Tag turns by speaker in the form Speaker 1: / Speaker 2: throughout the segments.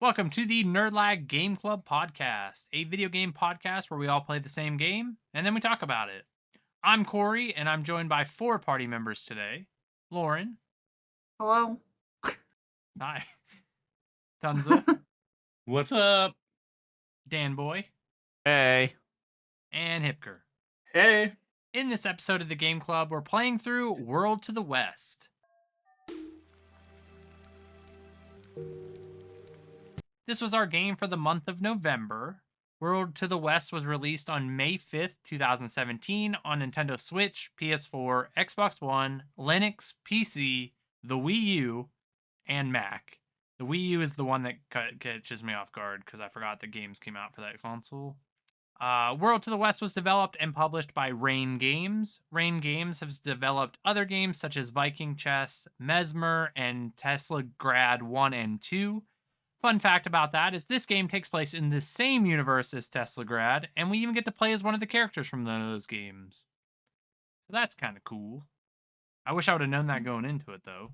Speaker 1: Welcome to the Nerdlag Game Club podcast, a video game podcast where we all play the same game and then we talk about it. I'm Corey, and I'm joined by four party members today. Lauren,
Speaker 2: Hello?
Speaker 1: hi. Tunza,
Speaker 3: What's up?
Speaker 1: Danboy,
Speaker 4: Hey.
Speaker 1: and Hipker.
Speaker 3: Hey.
Speaker 1: In this episode of the Game Club, we're playing through World to the West. This was our game for the month of November. World to the West was released on May 5th, 2017 on Nintendo Switch, PS4, Xbox One, Linux, PC, the Wii U, and Mac. The Wii U is the one that catches me off guard because I forgot the games came out for that console. World to the West was developed and published by Rain Games. Rain Games has developed other games such as Viking Chess, Mesmer, and Tesla Grad 1 and 2. Fun fact about that is this game takes place in the same universe as Tesla Grad, and we even get to play as one of the characters from those games. So that's kind of cool. I wish I would have known that going into it, though.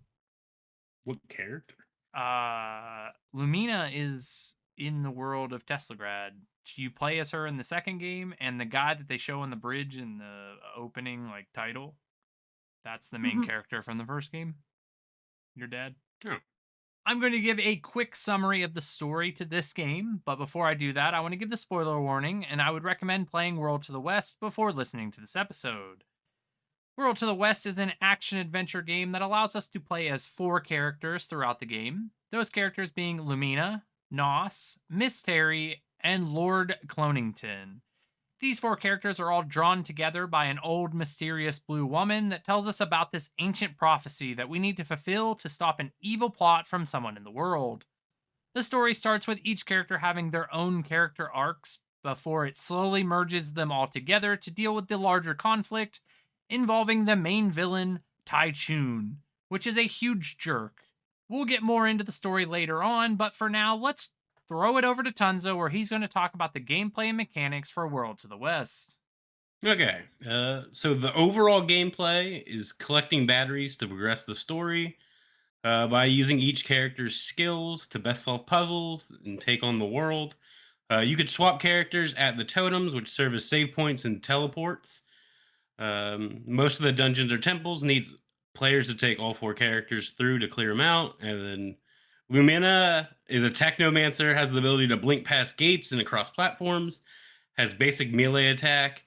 Speaker 3: What character?
Speaker 1: Lumina is in the world of Tesla Grad. You play as her in the second game, and the guy that they show on the bridge in the opening title, that's the main character from the first game. Your dad.
Speaker 3: Oh.
Speaker 1: I'm going to give a quick summary of the story to this game, but before I do that, I want to give the spoiler warning, and I would recommend playing World to the West before listening to this episode. World to the West is an action-adventure game that allows us to play as four characters throughout the game, those characters being Lumina, Nos, Miss Terry, and Lord Clonington. These four characters are all drawn together by an old, mysterious blue woman that tells us about this ancient prophecy that we need to fulfill to stop an evil plot from someone in the world. The story starts with each character having their own character arcs before it slowly merges them all together to deal with the larger conflict involving the main villain, Tai Chun, which is a huge jerk. We'll get more into the story later on, but for now, let's throw it over to Tunza, where he's going to talk about the gameplay and mechanics for World to the West.
Speaker 3: Okay. So the overall gameplay is collecting batteries to progress the story by using each character's skills to best solve puzzles and take on the world. You could swap characters at the totems, which serve as save points and teleports. Most of the dungeons or temples needs players to take all four characters through to clear them out, and then Lumina is a technomancer, has the ability to blink past gates and across platforms, has basic melee attack,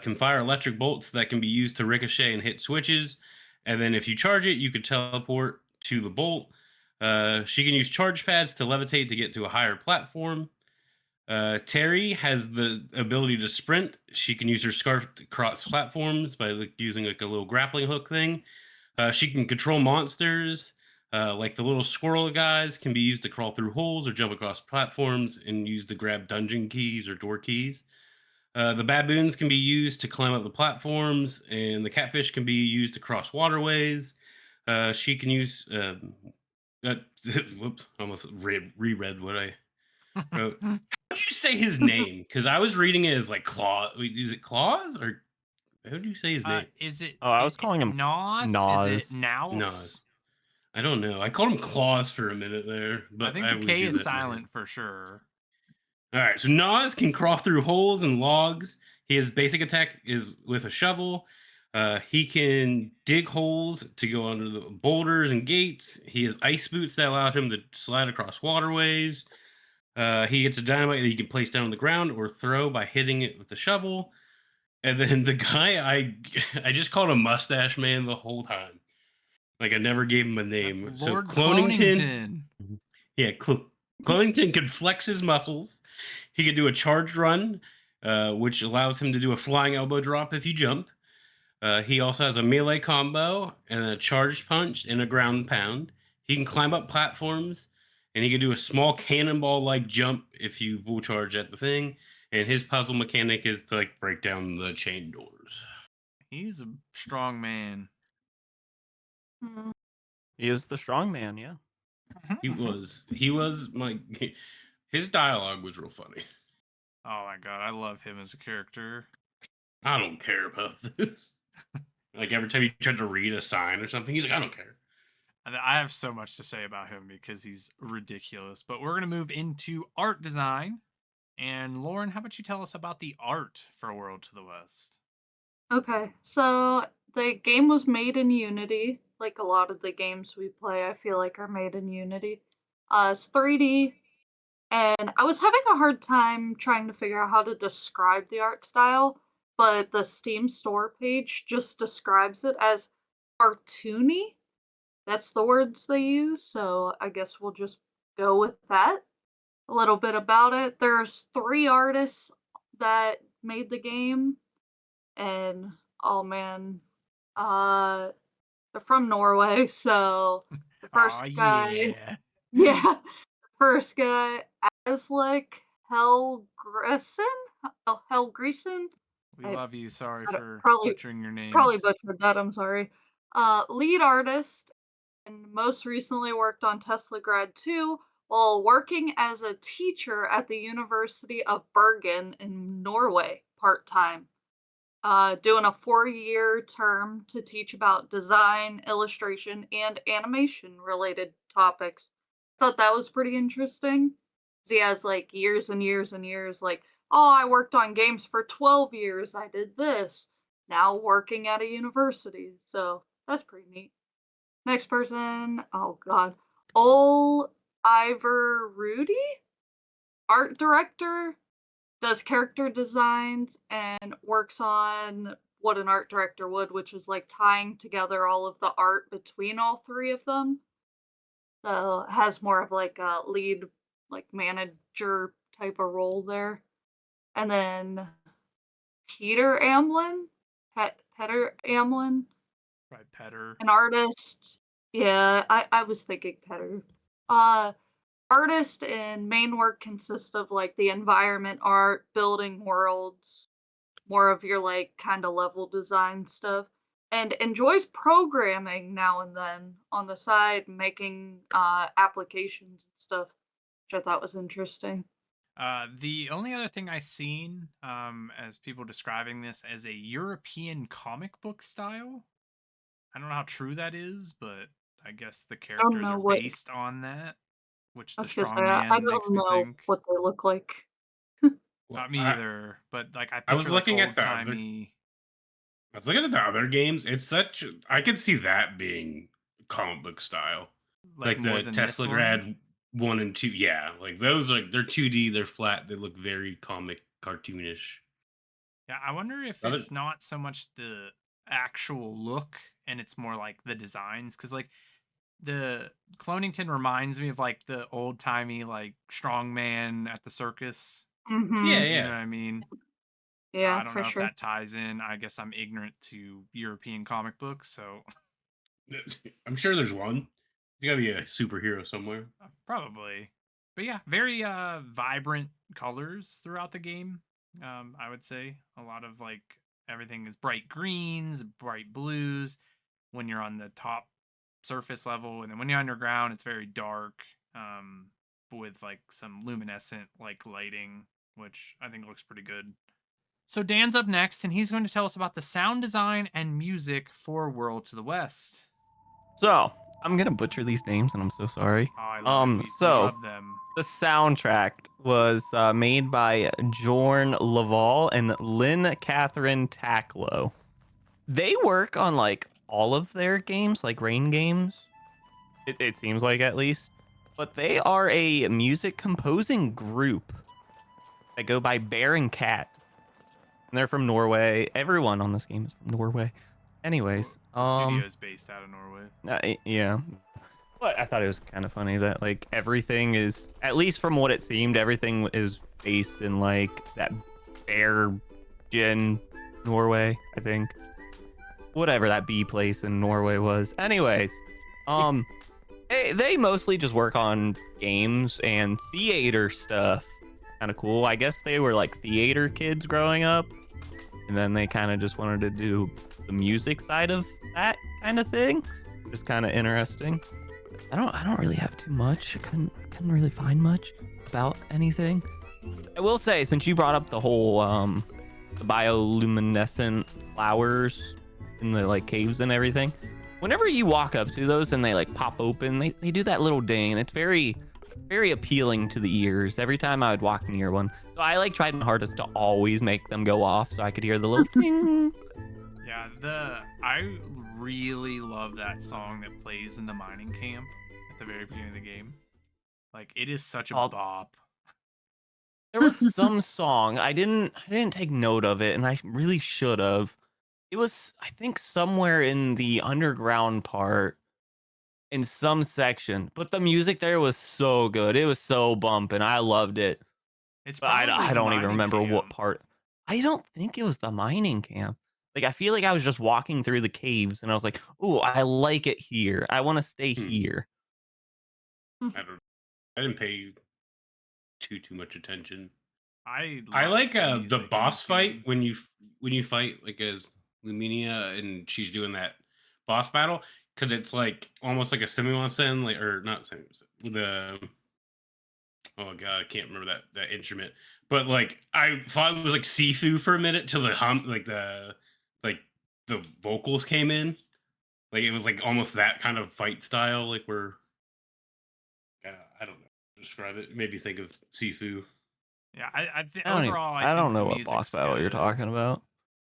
Speaker 3: can fire electric bolts that can be used to ricochet and hit switches. And then if you charge it, you could teleport to the bolt. She can use charge pads to levitate to get to a higher platform. Terry has the ability to sprint. She can use her scarf to cross platforms by using a little grappling hook thing. She can control monsters. Like the little squirrel guys can be used to crawl through holes or jump across platforms and used to grab dungeon keys or door keys. The baboons can be used to climb up the platforms, and the catfish can be used to cross waterways. She can use. Whoops! Almost reread what I wrote. How do you say his name? Because I was reading it as like Claw. Is it Claus or how do you say his name?
Speaker 1: Is it?
Speaker 4: Oh, I was calling him
Speaker 1: Nos.
Speaker 4: Nos.
Speaker 1: Is it Naus?
Speaker 3: Nos. I don't know. I called him Claus for a minute there, but
Speaker 1: I think
Speaker 3: always
Speaker 1: the K
Speaker 3: do
Speaker 1: is
Speaker 3: that now.
Speaker 1: silent for sure.
Speaker 3: All right, so Nas can crawl through holes and logs. His basic attack is with a shovel. He can dig holes to go under the boulders and gates. He has ice boots that allow him to slide across waterways. He gets a dynamite that he can place down on the ground or throw by hitting it with a shovel. And then the guy I just called him Mustache Man the whole time. Like I never gave him a name.
Speaker 1: That's
Speaker 3: So
Speaker 1: Lord
Speaker 3: Clonington.
Speaker 1: Clonington.
Speaker 3: Yeah, Clonington can flex his muscles. He can do a charged run, which allows him to do a flying elbow drop if you jump. He also has a melee combo and a charged punch and a ground pound. He can climb up platforms, and he can do a small cannonball-like jump if you bull charge at the thing. And his puzzle mechanic is to like break down the chain doors.
Speaker 1: He's a strong man.
Speaker 4: He is the strong man, yeah.
Speaker 3: He was my. His dialogue was real funny.
Speaker 1: Oh my god, I love him as a character.
Speaker 3: I don't care about this. Like every time he tried to read a sign or something, he's like, I don't care.
Speaker 1: And I have so much to say about him because he's ridiculous. But we're going to move into art design. And Lauren, how about you tell us about the art for World to the West?
Speaker 2: Okay, so the game was made in Unity. Like a lot of the games we play, I feel like are made in Unity. It's 3D, and I was having a hard time trying to figure out how to describe the art style, but the Steam store page just describes it as cartoony. That's the words they use, so I guess we'll just go with that. A little bit about it. There's 3 artists that made the game, and oh man, uh, they're from Norway, so the
Speaker 1: Oh,
Speaker 2: first guy
Speaker 1: yeah.
Speaker 2: yeah, first guy, Aslak Helgresen? Helgresen?
Speaker 1: We
Speaker 2: I
Speaker 1: love you. Sorry
Speaker 2: I don't
Speaker 1: for
Speaker 2: probably
Speaker 1: butchering your
Speaker 2: probably
Speaker 1: names.
Speaker 2: butchered that, I'm sorry. Lead artist, and most recently worked on Tesla Grad 2 while working as a teacher at the University of Bergen in Norway part-time. Doing a 4-year term to teach about design, illustration, and animation related topics. Thought that was pretty interesting. 'Cause he has like years and years and years, like, oh, I worked on games for 12 years, I did this. Now working at a university. So that's pretty neat. Next person, oh god. Ol Ivor Rudy? Art director? Does character designs and works on what an art director would, which is like tying together all of the art between all 3 of them. So has more of like a lead, like manager type of role there. And then Peter Amlin, Peter Amlin,
Speaker 1: Right, Petter.
Speaker 2: an artist. Yeah, I was thinking Peter. Uh, Artist and main work consists of like the environment art, building worlds, more of your like kind of level design stuff, and enjoys programming now and then on the side, making applications and stuff, which I thought was interesting.
Speaker 1: The only other thing I seen, as people describing this as a European comic book style. I don't know how true that is, but I guess the
Speaker 2: I don't
Speaker 1: characters
Speaker 2: know
Speaker 1: are
Speaker 2: what
Speaker 1: based on that, which
Speaker 2: I
Speaker 1: the
Speaker 2: was gonna say.
Speaker 1: strong
Speaker 2: I
Speaker 1: man makes
Speaker 2: don't
Speaker 1: me
Speaker 2: know
Speaker 1: think.
Speaker 2: what they look like.
Speaker 3: Well,
Speaker 1: Not me either, but like I
Speaker 3: I was
Speaker 1: picture like
Speaker 3: looking at
Speaker 1: old
Speaker 3: the other.
Speaker 1: timey.
Speaker 3: I was looking at the other games. It's such. I could see that being comic book style,
Speaker 1: Like
Speaker 3: like
Speaker 1: more
Speaker 3: the
Speaker 1: than this
Speaker 3: Tesla
Speaker 1: one.
Speaker 3: Grad 1 and 2. Yeah, like those are they're 2D. They're flat. They look very comic cartoonish.
Speaker 1: Yeah, I wonder if
Speaker 3: Other
Speaker 1: it's not so much the actual look and it's more like the designs, because like the Clonington reminds me of like the old timey like strongman at the circus.
Speaker 3: Yeah,
Speaker 2: Mhm.
Speaker 1: You know
Speaker 3: yeah.
Speaker 1: what I mean? So
Speaker 2: Yeah,
Speaker 1: I don't
Speaker 2: for
Speaker 1: know if
Speaker 2: sure.
Speaker 1: that ties in. I guess I'm ignorant to European comic books, so
Speaker 3: I'm sure there's one. There's got to be a superhero somewhere.
Speaker 1: probably. But yeah, very vibrant colors throughout the game. I would say a lot of like everything is bright greens, bright blues when you're on the top surface level, and then when you're underground, it's very dark, um, with like some luminescent like lighting, which I think looks pretty good. So Dan's up next, and he's going to tell us about the sound design and music for World to the West.
Speaker 4: So I'm gonna butcher these names, and I'm so sorry.
Speaker 1: Oh, I love it. We
Speaker 4: So
Speaker 1: love them.
Speaker 4: the soundtrack was made by Jorn Laval and Lynn Catherine Tacklow. They work on like all of their games, like Rain games. It seems like at least, but they are a music composing group that go by Bear and Cat. And they're from Norway. Everyone on this game is from Norway.
Speaker 1: Well,
Speaker 4: Anyways,
Speaker 1: the studio is based out of Norway.
Speaker 4: yeah. But I thought it was kind of funny that like everything is, at least from what it seemed, everything is based in like that Bergen, Norway, I think. Whatever that bee place in Norway was. Anyways, they mostly just work on games and theater stuff. Kind of cool. I guess they were like theater kids growing up, and then they kind of just wanted to do the music side of that kind of thing. Just kind of interesting. I don't really have too much. I couldn't really find much about anything. I will say, since you brought up the whole the bioluminescent flowers in the like caves and everything, whenever you walk up to those and they like pop open, they do that little ding, and it's very, very appealing to the ears every time I would walk near one. So I like tried my hardest to always make them go off so I could hear the little ting.
Speaker 1: Yeah, I really love that song that plays in the mining camp at the very beginning of the game. Like, it is such a
Speaker 4: Oh.
Speaker 1: bop.
Speaker 4: There was some song I didn't take note of it, and I really should have. It was, I think, somewhere in the underground part in some section, but the music there was so good. It was so bumping. I loved it.
Speaker 1: It's
Speaker 4: But
Speaker 1: probably
Speaker 4: I
Speaker 1: the
Speaker 4: don't even
Speaker 1: mining
Speaker 4: remember what
Speaker 1: camp.
Speaker 4: part. I don't think it was the mining camp. Like, I feel like I was just walking through the caves and I was like, "Ooh, I like it here. I want to stay
Speaker 3: Hmm.
Speaker 4: here."
Speaker 3: I didn't pay too much attention.
Speaker 1: I
Speaker 3: I
Speaker 1: love
Speaker 3: like
Speaker 1: the
Speaker 3: the
Speaker 1: music in
Speaker 3: boss
Speaker 1: this
Speaker 3: fight
Speaker 1: game.
Speaker 3: when you fight like as Luminia and she's doing that boss battle because it's like almost like a Simiwasen, like or not Simiwasen, the oh god, I can't remember that instrument. But like I thought it was like Sifu for a minute till the like the vocals came in. Like it was like almost that kind of fight style, like where I don't know describe it. It made me think of Sifu.
Speaker 1: Yeah, overall, I
Speaker 4: I
Speaker 1: think
Speaker 4: don't
Speaker 1: the
Speaker 4: know what boss
Speaker 1: music's
Speaker 4: battle you're
Speaker 1: good.
Speaker 4: talking about.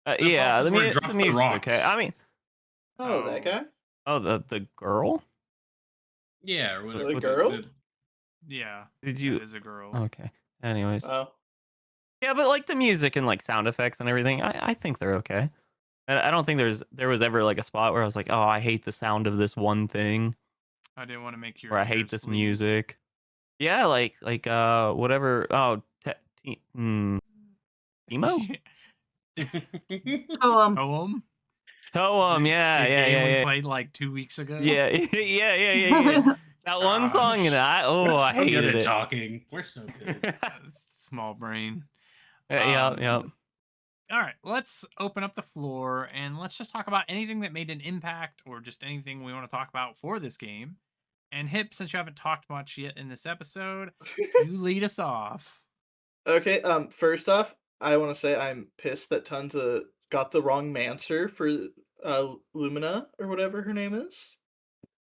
Speaker 3: The
Speaker 4: Yeah,
Speaker 3: bosses where it
Speaker 4: the
Speaker 3: dropped the
Speaker 4: music's okay.
Speaker 3: rocks.
Speaker 4: I mean,
Speaker 5: Oh, that
Speaker 1: Oh.
Speaker 5: guy?
Speaker 4: oh, the girl?
Speaker 3: Yeah, or whatever.
Speaker 5: The
Speaker 4: What-
Speaker 5: girl?
Speaker 1: Yeah,
Speaker 4: Did
Speaker 1: that
Speaker 4: you?
Speaker 1: is a girl.
Speaker 4: Okay. Anyways.
Speaker 5: Oh.
Speaker 4: Yeah, but like the music and like sound effects and everything, I think they're okay. And I don't think there was ever like a spot where I was like, "Oh, I hate the sound of this one thing,"
Speaker 1: I didn't want to make your
Speaker 4: or "I hate
Speaker 1: ears
Speaker 4: this
Speaker 1: bleed.
Speaker 4: music." Yeah, like whatever. Oh, emo?
Speaker 2: Oh,
Speaker 4: Toem. Yeah,
Speaker 1: The
Speaker 4: yeah,
Speaker 1: game
Speaker 4: yeah,
Speaker 1: we
Speaker 4: yeah.
Speaker 1: played like 2 weeks ago.
Speaker 4: Yeah, yeah. That one song, and
Speaker 3: We're
Speaker 4: I
Speaker 3: so good
Speaker 4: hated
Speaker 3: at
Speaker 4: it.
Speaker 3: talking. We're so good.
Speaker 1: Small brain.
Speaker 4: Yeah.
Speaker 1: All right, let's open up the floor and let's just talk about anything that made an impact or just anything we want to talk about for this game. And Hip, since you haven't talked much yet in this episode, you lead us off.
Speaker 5: Okay, first off, I want to say I'm pissed that Tons got the wrong Mancer for Lumina or whatever her name is.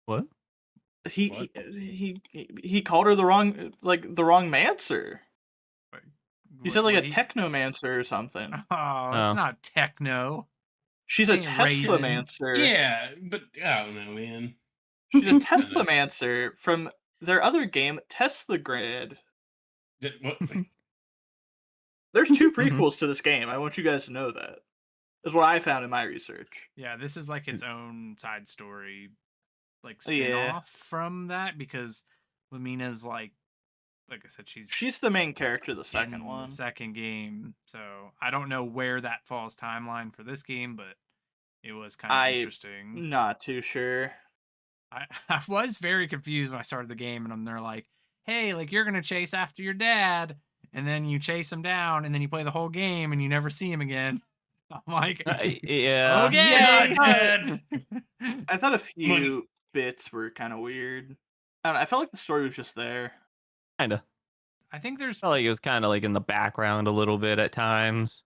Speaker 4: What?
Speaker 5: He called her the wrong the wrong Mancer. He said like a Technomancer or something.
Speaker 1: Oh, it's not techno.
Speaker 5: She's a
Speaker 1: Ain't Raiden.
Speaker 5: Teslamancer.
Speaker 3: Yeah, but I don't know, man.
Speaker 5: She's a Teslamancer from their other game, Tesla Grid.
Speaker 3: What?
Speaker 5: There's two prequels to this game. I want you guys to know that. Is what I found in my research.
Speaker 1: Yeah, this is like its own side story, like
Speaker 5: Yeah.
Speaker 1: spin-off from that because Lumina's like I said,
Speaker 5: She's the main character of the second
Speaker 1: in
Speaker 5: one.
Speaker 1: the second game. So I don't know where that falls timeline for this game, but it was kind of interesting.
Speaker 5: Not too sure.
Speaker 1: I was very confused when I started the game, and they're like, "Hey, like you're gonna chase after your dad." And then you chase him down, and then you play the whole game, and you never see him again. I'm like,
Speaker 4: yeah.
Speaker 1: okay.
Speaker 5: Yeah, I thought a few bits were kind of weird. I don't know, I felt like the story was just there.
Speaker 4: Kinda.
Speaker 1: I think there's.
Speaker 4: Felt like it was kind of like in the background a little bit at times.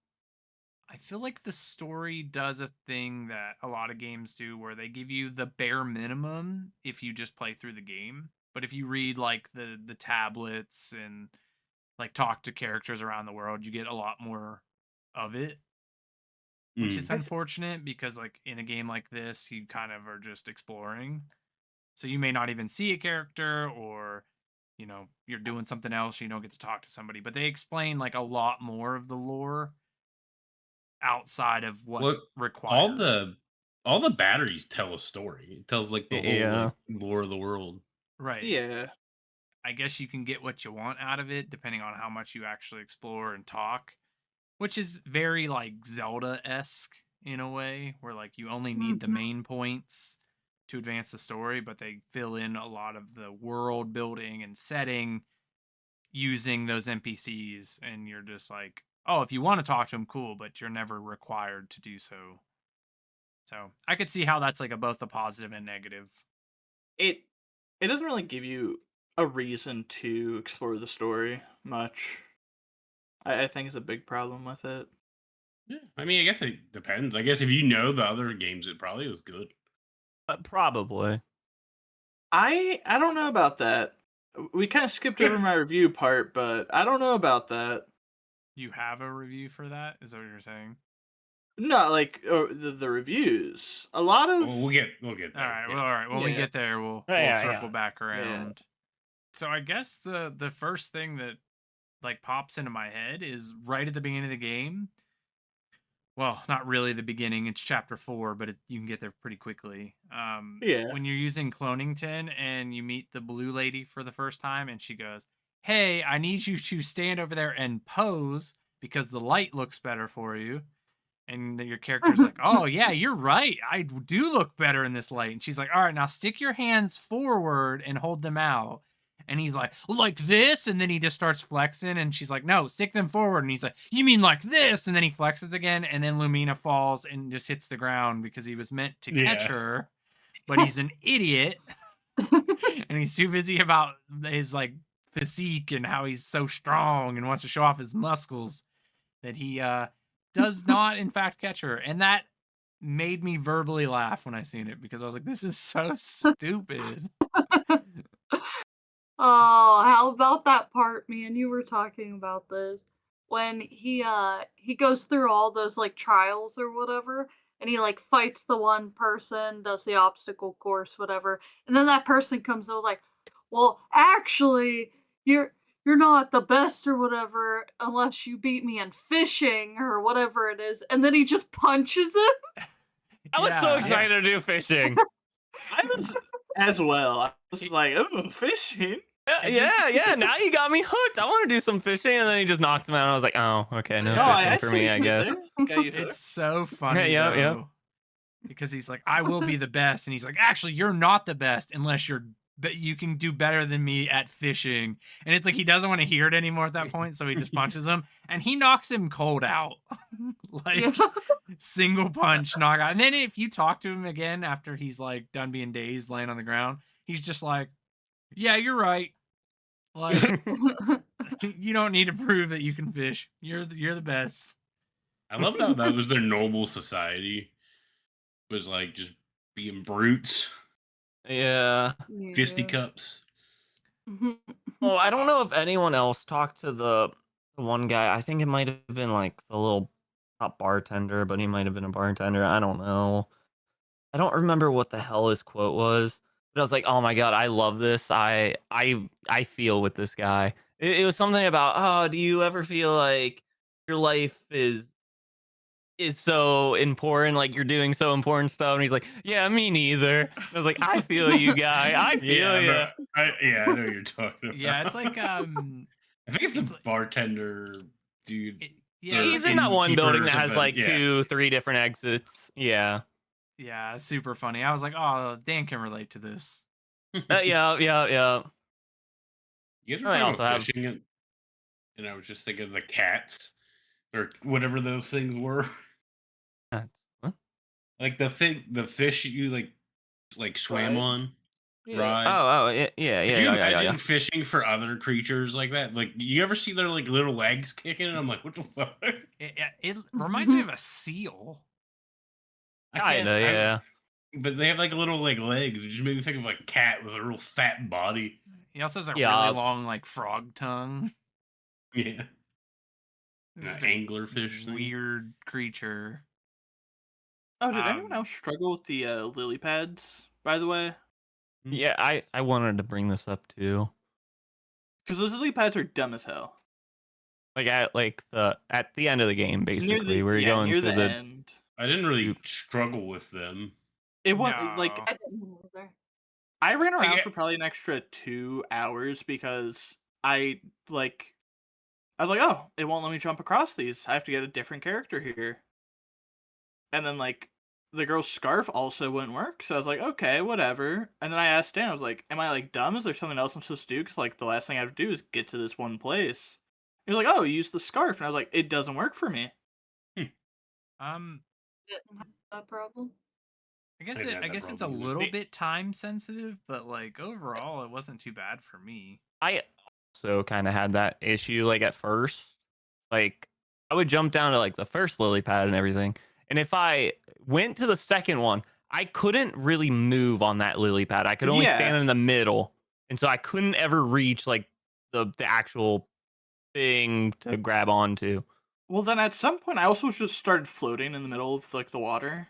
Speaker 1: I feel like the story does a thing that a lot of games do, where they give you the bare minimum if you just play through the game. But if you read like the tablets and like talk to characters around the world, you get a lot more of it. Which is unfortunate because like in a game like this, you kind of are just exploring. So you may not even see a character or you're doing something else, you don't get to talk to somebody, but they explain like a lot more of the lore outside of what's required.
Speaker 3: All the batteries tell a story. It tells like the whole like, lore of the world.
Speaker 1: Right.
Speaker 5: Yeah.
Speaker 1: I guess you can get what you want out of it depending on how much you actually explore and talk, which is very like Zelda-esque in a way, where like you only need the main points to advance the story, but they fill in a lot of the world building and setting using those NPCs, and you're just like, oh, if you want to talk to them, cool, but you're never required to do so. So I could see how that's like both a positive and negative.
Speaker 5: It doesn't really give you a reason to explore the story much. I think it's a big problem with it.
Speaker 3: Yeah, I mean, I guess it depends. I guess if you know the other games, it probably was good.
Speaker 4: Probably.
Speaker 5: I don't know about that. We kind of skipped over my review part, but I don't know about that.
Speaker 1: You have a review for that? Is that what you're saying?
Speaker 5: No, like the reviews. A lot of
Speaker 3: Well, we'll get
Speaker 1: All
Speaker 3: there.
Speaker 1: right.
Speaker 3: yeah.
Speaker 1: Well, all right. When we
Speaker 5: Yeah.
Speaker 1: get there, we'll
Speaker 4: Yeah,
Speaker 1: circle
Speaker 4: yeah.
Speaker 1: back
Speaker 5: Yeah.
Speaker 1: around. So I guess the first thing that like pops into my head is right at the beginning of the game. Well, not really the beginning. It's chapter 4, but you can get there pretty quickly.
Speaker 5: Yeah.
Speaker 1: When you're using Clonington and you meet the blue lady for the first time, and she goes, "Hey, I need you to stand over there and pose because the light looks better for you." And your character's like, "Oh yeah, you're right. I do look better in this light." And she's like, "All right, now stick your hands forward and hold them out." And he's like this, and then he just starts flexing, and she's like, "No, stick them forward." And he's like, "You mean like this?" And then he flexes again, and then Lumina falls and just hits the ground because he was meant to catch
Speaker 3: Yeah.
Speaker 1: her, but he's an idiot, and he's too busy about his like physique and how he's so strong and wants to show off his muscles that he does not in fact catch her. And that made me verbally laugh when I seen it because I was like, this is so stupid.
Speaker 2: Oh, how about that part, man? You were talking about this when he goes through all those like trials or whatever, and he like fights the one person, does the obstacle course, whatever, and then that person comes and was like, "Well, actually, you're not the best or whatever unless you beat me in fishing or whatever it is," and then he just punches him.
Speaker 4: I was so
Speaker 1: Yeah.
Speaker 4: excited to do fishing.
Speaker 5: I was as well. I was like, oh, fishing.
Speaker 4: Yeah. Now you got me hooked. I want to do some fishing, and then he just knocks him out. And I was like, oh, okay, no
Speaker 5: No,
Speaker 4: fishing for
Speaker 5: see
Speaker 4: me,
Speaker 5: what
Speaker 4: I
Speaker 5: you did
Speaker 4: guess.
Speaker 5: there. Got you
Speaker 1: It's
Speaker 5: hooked.
Speaker 1: so funny
Speaker 4: Yeah,
Speaker 1: though,
Speaker 4: yeah.
Speaker 1: because he's like, "I will be the best," and he's like, "Actually, you're not the best unless you can do better than me at fishing." And it's like he doesn't want to hear it anymore at that point, so he just punches him, and he knocks him cold out, like
Speaker 2: Yeah.
Speaker 1: single punch knock out. And then if you talk to him again after he's like done being dazed, laying on the ground, he's just like, "Yeah, you're right. Like you don't need to prove that you can fish. You're the best."
Speaker 3: I loved how that was their noble society. Was like just being brutes,
Speaker 4: Yeah.
Speaker 3: fisticuffs.
Speaker 4: Oh, I don't know if anyone else talked to the one guy. I think it might have been like the little not bartender, but he might have been a bartender. I don't know. I don't remember what the hell his quote was, but I was like, "Oh my god, I love this. I feel with this guy." It was something about, "Oh, do you ever feel like your life is so important, like you're doing so important stuff?" And he's like, "Yeah, me neither." And I was like, "I feel you, guy. I feel you."
Speaker 3: Yeah, I know what you're talking about.
Speaker 1: Yeah, it's like
Speaker 3: I think it's
Speaker 1: it's
Speaker 3: a bartender dude.
Speaker 1: yeah,
Speaker 3: Or
Speaker 4: He's
Speaker 1: it's
Speaker 4: in that one
Speaker 3: innkeeper
Speaker 4: building
Speaker 3: or
Speaker 4: that has
Speaker 3: something,
Speaker 4: like
Speaker 3: yeah.
Speaker 4: 2-3 different exits. Yeah.
Speaker 1: yeah, it's super funny. I was like, "Oh, Dan can relate to this."
Speaker 4: Yeah.
Speaker 3: You guys
Speaker 4: I
Speaker 3: were talking
Speaker 4: also
Speaker 3: about
Speaker 4: have-
Speaker 3: fishing, and I was just thinking of the cats or whatever those things were.
Speaker 4: What?
Speaker 3: Like the fish you like swam
Speaker 5: Ride?
Speaker 3: on,
Speaker 5: Yeah.
Speaker 3: ride.
Speaker 4: Oh,
Speaker 3: Could you
Speaker 4: yeah.
Speaker 3: imagine fishing for other creatures like that? Like, you ever see their like little legs kicking? And I'm like, what the fuck?
Speaker 1: It reminds me of a seal.
Speaker 3: I guess,
Speaker 4: Kinda, yeah.
Speaker 3: but they have like little like legs. It just made me think of like a cat with a real fat body.
Speaker 1: He also has a
Speaker 4: Yeah.
Speaker 1: really long like frog tongue.
Speaker 3: Yeah,
Speaker 1: It's
Speaker 3: an
Speaker 1: just a
Speaker 3: anglerfish thing.
Speaker 1: weird creature.
Speaker 5: Oh, did anyone
Speaker 1: Um,
Speaker 5: else struggle with the lily pads, by the way?
Speaker 4: Yeah, I wanted to bring this up too.
Speaker 5: Because those lily pads are dumb as hell.
Speaker 4: Like at the end of the game, basically, where you're going
Speaker 5: near
Speaker 4: to
Speaker 5: the
Speaker 4: the
Speaker 5: end.
Speaker 3: I didn't really struggle with them.
Speaker 5: It went like
Speaker 1: No.
Speaker 2: I didn't either.
Speaker 5: I ran around
Speaker 3: Like,
Speaker 5: for probably an extra 2 hours because I was like, oh, it won't let me jump across these. I have to get a different character here. And then like the girl's scarf also wouldn't work, so I was like, okay, whatever. And then I asked Dan, I was like, am I like dumb? Is there something else I'm supposed to do? Because like the last thing I have to do is get to this one place. He was like, oh, use the scarf, and I was like, it doesn't work for me.
Speaker 2: Didn't have that problem.
Speaker 1: I guess
Speaker 3: didn't have
Speaker 1: I
Speaker 3: that
Speaker 1: guess it's a
Speaker 3: problem either.
Speaker 1: little bit time sensitive, but like overall, it wasn't too bad for me.
Speaker 4: I also kind of had that issue like at first. Like I would jump down to like the first lily pad and everything. And if I went to the second one, I couldn't really move on that lily pad. I could only
Speaker 5: Yeah.
Speaker 4: stand in the middle, and so I couldn't ever reach like the actual thing to grab onto.
Speaker 5: Well, then at some point, I also just started floating in the middle of like the water.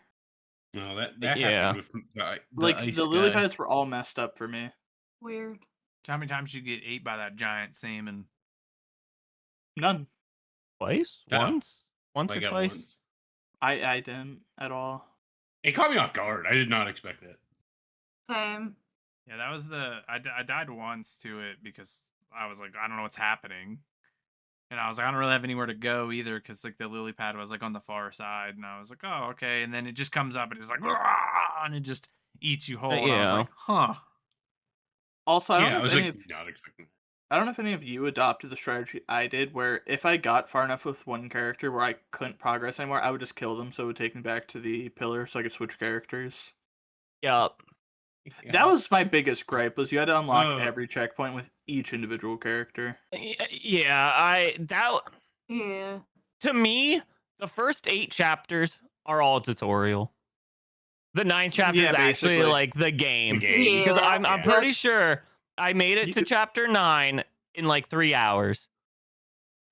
Speaker 3: No, that
Speaker 4: Yeah.
Speaker 3: happened with the
Speaker 5: Like
Speaker 3: ice
Speaker 5: the lily
Speaker 3: guy.
Speaker 5: pads were all messed up for me.
Speaker 2: Weird.
Speaker 1: How many times did you get ate by that giant salmon?
Speaker 5: None.
Speaker 4: Twice?
Speaker 3: Oh,
Speaker 4: Once
Speaker 3: I
Speaker 4: or
Speaker 3: got
Speaker 4: twice?
Speaker 3: once.
Speaker 5: I didn't at all.
Speaker 3: It caught me off guard. I did not expect that.
Speaker 2: Same.
Speaker 1: Yeah, that was I died once to it because I was like, I don't know what's happening. And I was like, I don't really have anywhere to go either because like the lily pad was like on the far side. And I was like, oh, okay. And then it just comes up and it's like, "Rah!" And it just eats you whole. And I was
Speaker 4: yeah.
Speaker 1: like, huh.
Speaker 5: Also, I don't
Speaker 3: Yeah, I
Speaker 5: know if
Speaker 3: was
Speaker 5: any
Speaker 3: like
Speaker 5: of
Speaker 3: not expecting that.
Speaker 5: I don't know if any of you adopted the strategy I did, where if I got far enough with one character where I couldn't progress anymore, I would just kill them, so it would take me back to the pillar, so I could switch characters.
Speaker 4: Yup.
Speaker 5: That was my biggest gripe, was you had to unlock
Speaker 3: Oh.
Speaker 5: every checkpoint with each individual character.
Speaker 4: Yeah,
Speaker 2: Yeah.
Speaker 4: to me, the first 8 chapters are all tutorial. The 9th chapter
Speaker 5: Yeah,
Speaker 4: is actually
Speaker 5: basically.
Speaker 4: like the game.
Speaker 3: game.
Speaker 4: Because I'm
Speaker 3: Yeah.
Speaker 4: pretty sure I made it
Speaker 5: You
Speaker 4: to
Speaker 5: could-
Speaker 4: chapter 9 in like 3 hours.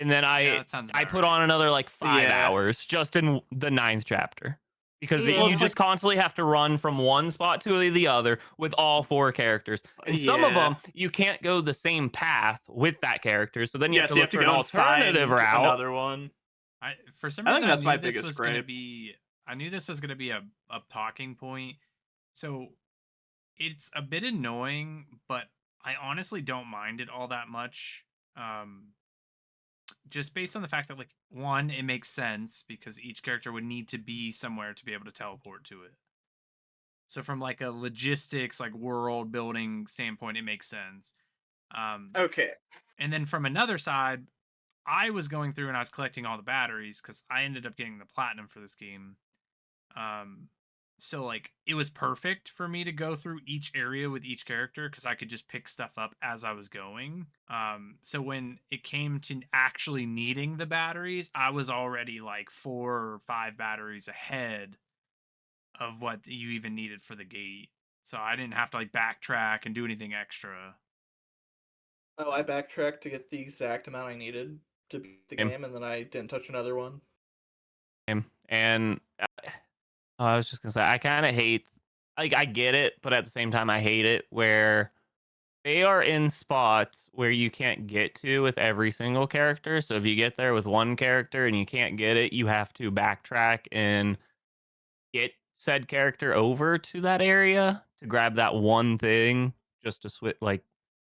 Speaker 4: And then
Speaker 1: Yeah, that sounds
Speaker 4: I
Speaker 1: about
Speaker 4: put
Speaker 1: right.
Speaker 4: on another like 5
Speaker 5: Yeah.
Speaker 4: hours just in the 9th chapter. Because
Speaker 2: Yeah.
Speaker 4: you just constantly have to run from one spot to the other with all 4 characters. And some of
Speaker 5: Yeah.
Speaker 4: them, you can't go the same path with that character. So then you have
Speaker 5: Yes,
Speaker 4: to
Speaker 5: you
Speaker 4: look
Speaker 5: have to
Speaker 4: for an
Speaker 5: go and find
Speaker 4: alternative route.
Speaker 5: another one.
Speaker 1: For some
Speaker 5: I
Speaker 1: reason,
Speaker 5: think that's
Speaker 1: I
Speaker 5: my
Speaker 1: knew this
Speaker 5: biggest
Speaker 1: was gonna
Speaker 5: gripe.
Speaker 1: be. I knew this was gonna be a talking point. So it's a bit annoying, but I honestly don't mind it all that much. Just based on the fact that, like, one, it makes sense because each character would need to be somewhere to be able to teleport to it. So from like a logistics, like world building standpoint, it makes sense.
Speaker 5: Okay.
Speaker 1: And then from another side, I was going through and I was collecting all the batteries because I ended up getting the platinum for this game. So like it was perfect for me to go through each area with each character because I could just pick stuff up as I was going. So when it came to actually needing the batteries, I was already like 4 or 5 batteries ahead of what you even needed for the gate. So I didn't have to like backtrack and do anything extra.
Speaker 5: Oh, I backtracked to get the exact amount I needed to beat the
Speaker 4: Same.
Speaker 5: game, and then I didn't touch another one.
Speaker 4: And I was just gonna say, I kind of hate, like, I get it, but at the same time, I hate it where they are in spots where you can't get to with every single character. So if you get there with one character and you can't get it, you have to backtrack and get said character over to that area to grab that one thing just to switch. Like,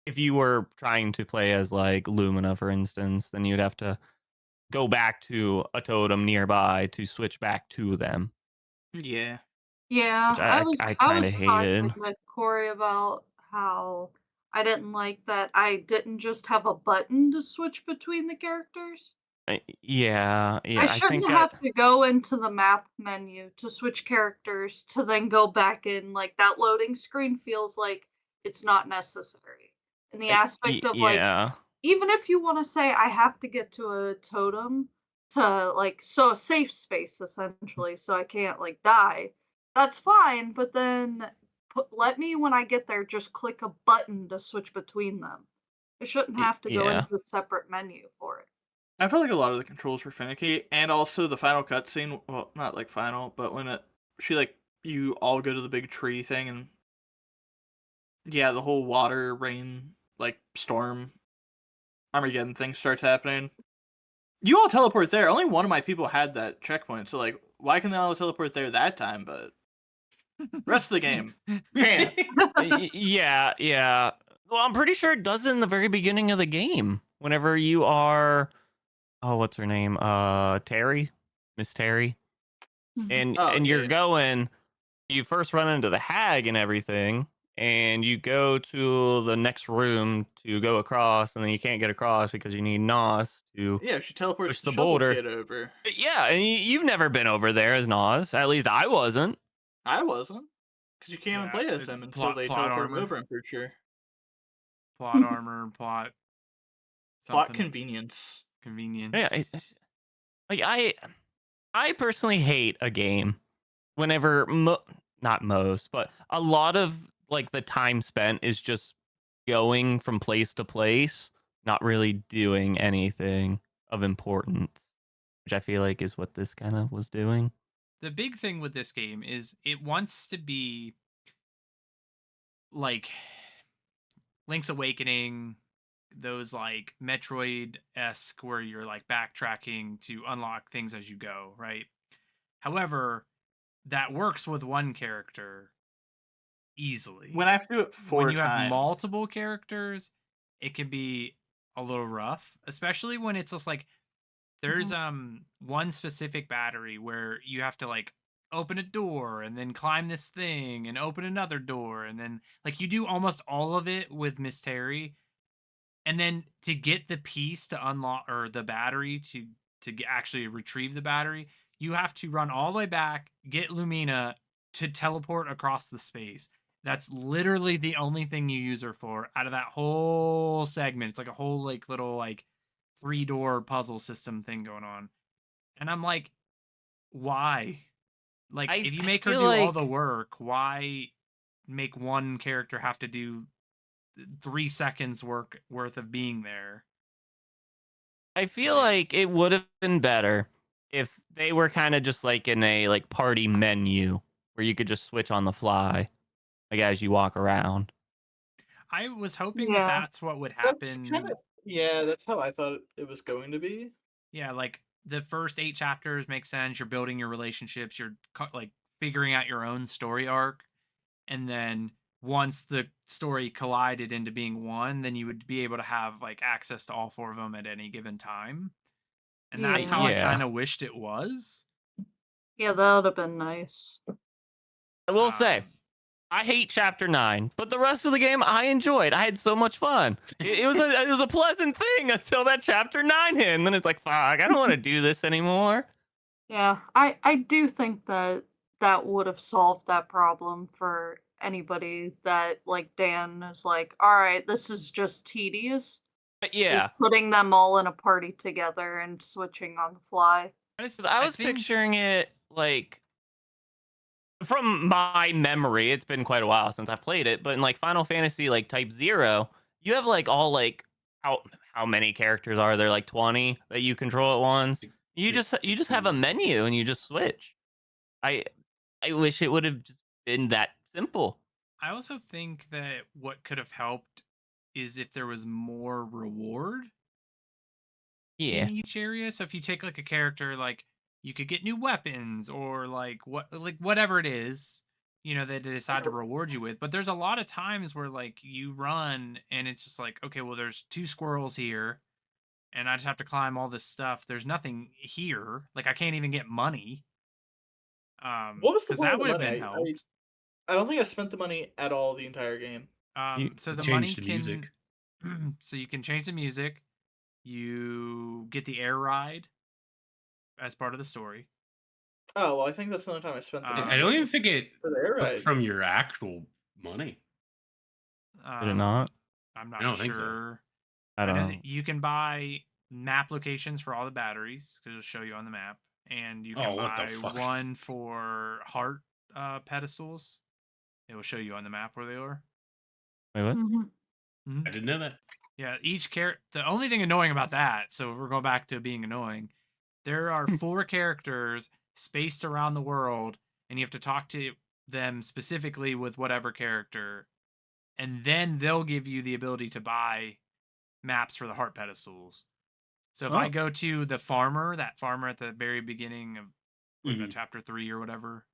Speaker 4: if you were trying to play as like Lumina, for instance, then you'd have to go back to a totem nearby to switch back to them.
Speaker 5: Yeah.
Speaker 2: Yeah,
Speaker 4: Which
Speaker 2: I
Speaker 4: I
Speaker 2: I
Speaker 4: kinda
Speaker 2: was
Speaker 4: hated.
Speaker 2: talking with Corey about how I didn't like that I didn't just have a button to switch between the characters.
Speaker 4: Yeah,
Speaker 2: I
Speaker 4: I
Speaker 2: shouldn't
Speaker 4: think
Speaker 2: have to go into the map menu to switch characters to then go back in. Like, that loading screen feels like it's not necessary. In the aspect of, like,
Speaker 4: yeah.
Speaker 2: even if you wanna say I have to get to a totem to, like, so a safe space essentially, so I can't, like, die, that's fine, but then let me, when I get there, just click a button to switch between them. I shouldn't have to go
Speaker 4: Yeah.
Speaker 2: into a separate menu for it.
Speaker 5: I felt like a lot of the controls were finicky, and also the final cutscene. Well, not like final, but when she like you all go to the big tree thing, and yeah, the whole water, rain, like storm, Armageddon thing starts happening. You all teleport there. Only one of my people had that checkpoint, so like, why can they all teleport there that time? But rest of the game, man.
Speaker 4: Yeah. Well, I'm pretty sure it does it in the very beginning of the game. Whenever you are, oh, what's her name? Terry, Miss Terry, and
Speaker 5: Oh,
Speaker 4: you're
Speaker 5: yeah.
Speaker 4: going. You first run into the hag and everything, and you go to the next room to go across, and then you can't get across because you need Nos to
Speaker 5: Yeah, she teleports
Speaker 4: push
Speaker 5: the
Speaker 4: the
Speaker 5: shovel
Speaker 4: boulder.
Speaker 5: kid over.
Speaker 4: Yeah, and you've never been over there as Nos. At least I wasn't.
Speaker 5: I wasn't, because you can't even
Speaker 1: Yeah,
Speaker 5: play as
Speaker 1: it-
Speaker 5: them until they
Speaker 1: plot
Speaker 5: teleport him
Speaker 1: armor.
Speaker 5: over. I'm pretty sure.
Speaker 1: Plot armor, plot
Speaker 5: Plot
Speaker 1: something.
Speaker 5: convenience.
Speaker 1: Convenience.
Speaker 4: Yeah, like I personally hate a game whenever not most, but a lot of like the time spent is just going from place to place, not really doing anything of importance, which I feel like is what this kind of was doing.
Speaker 1: The big thing with this game is it wants to be like Link's Awakening, those like Metroid esque where you're like backtracking to unlock things as you go, right? However, that works with one character easily.
Speaker 5: When I have to do it
Speaker 1: When
Speaker 5: 4
Speaker 1: you have
Speaker 5: times.
Speaker 1: multiple characters, it can be a little rough, especially when it's just like there's one specific battery where you have to like open a door and then climb this thing and open another door and then like you do almost all of it with Miss Terry, and then to get the piece to unlock or the battery actually retrieve the battery, you have to run all the way back, get Lumina to teleport across the space. That's literally the only thing you use her for out of that whole segment. It's like a whole like little like 3-door puzzle system thing going on. And I'm like, why? Like if you
Speaker 4: I
Speaker 1: make her
Speaker 4: feel
Speaker 1: do all the
Speaker 4: like
Speaker 1: work, why make one character have to do 3 seconds worth of being there?
Speaker 4: I feel
Speaker 1: Like,
Speaker 4: like it would have been better if they were kind of just like in a like party menu where you could just switch on the fly, like as you walk around.
Speaker 1: I was hoping that
Speaker 2: Yeah.
Speaker 1: that's what would
Speaker 5: That's kind
Speaker 1: happen.
Speaker 5: of yeah. That's how I thought it was going to be.
Speaker 1: Yeah, like the first 8 chapters make sense. You're building your relationships. You're like figuring out your own story arc, and then once the story collided into being one, then you would be able to have like access to all 4 of them at any given time. And that's how I
Speaker 2: Yeah.
Speaker 1: kind
Speaker 4: Yeah.
Speaker 1: of wished it was.
Speaker 2: Yeah, that would have been nice.
Speaker 4: I will say,
Speaker 1: Um,
Speaker 4: I hate chapter 9, but the rest of the game I enjoyed. I had so much fun. It was a pleasant thing until that chapter 9 hit, and then it's like, fuck, I don't want to do this anymore.
Speaker 2: Yeah, I do think that that would have solved that problem for anybody that like Dan is like, all right, this is just tedious.
Speaker 4: But
Speaker 2: Is
Speaker 4: yeah,
Speaker 2: putting them all in a party together and switching on the fly.
Speaker 4: because I
Speaker 1: I
Speaker 4: was
Speaker 1: think
Speaker 4: picturing it like from my memory, it's been quite a while since I've played it, but in like Final Fantasy like Type 0, you have like all like how many characters are there? Like 20 that you control at once. You just have a menu and you just switch. I I wish it would have just been that simple.
Speaker 1: I also think that what could have helped is if there was more reward in
Speaker 4: Yeah.
Speaker 1: each area. So if you take like a character, like you could get new weapons or like whatever it is, that they decide to reward you with. But there's a lot of times where like you run and it's just like, okay, well there's 2 squirrels here and I just have to climb all this stuff. There's nothing here. Like I can't even get money.
Speaker 5: What was the
Speaker 1: Because
Speaker 5: point
Speaker 1: that
Speaker 5: of the
Speaker 1: would have
Speaker 5: money?
Speaker 1: been helped.
Speaker 5: I don't think I spent the money at all the entire game.
Speaker 4: You
Speaker 1: So the
Speaker 3: Change
Speaker 1: money
Speaker 3: the music.
Speaker 1: so you can change the music. You get the air ride as part of the story.
Speaker 5: Oh well, I think that's the only time I spent the
Speaker 1: Um,
Speaker 5: money
Speaker 3: I don't even think it
Speaker 5: for the air
Speaker 3: took
Speaker 5: ride.
Speaker 3: from your actual money.
Speaker 4: did it not?
Speaker 1: I'm
Speaker 3: I
Speaker 1: not
Speaker 3: don't think so.
Speaker 1: sure.
Speaker 4: I
Speaker 1: I
Speaker 4: don't
Speaker 1: know
Speaker 4: know.
Speaker 1: that you can buy map locations for all the batteries because it'll show you on the map, and you can
Speaker 3: Oh, what the
Speaker 1: buy
Speaker 3: fuck?
Speaker 1: one for heart pedestals. It will show you on the map where they are.
Speaker 4: Wait, what?
Speaker 2: Mhm.
Speaker 3: I didn't know that.
Speaker 1: Yeah, each character. The only thing annoying about that, so we're going back to being annoying. There are 4 characters spaced around the world, and you have to talk to them specifically with whatever character, and then they'll give you the ability to buy maps for the heart pedestals. So if I
Speaker 4: Oh.
Speaker 1: go to the farmer, that farmer at the very beginning of was that
Speaker 3: Mhm.
Speaker 1: chapter 3 or whatever,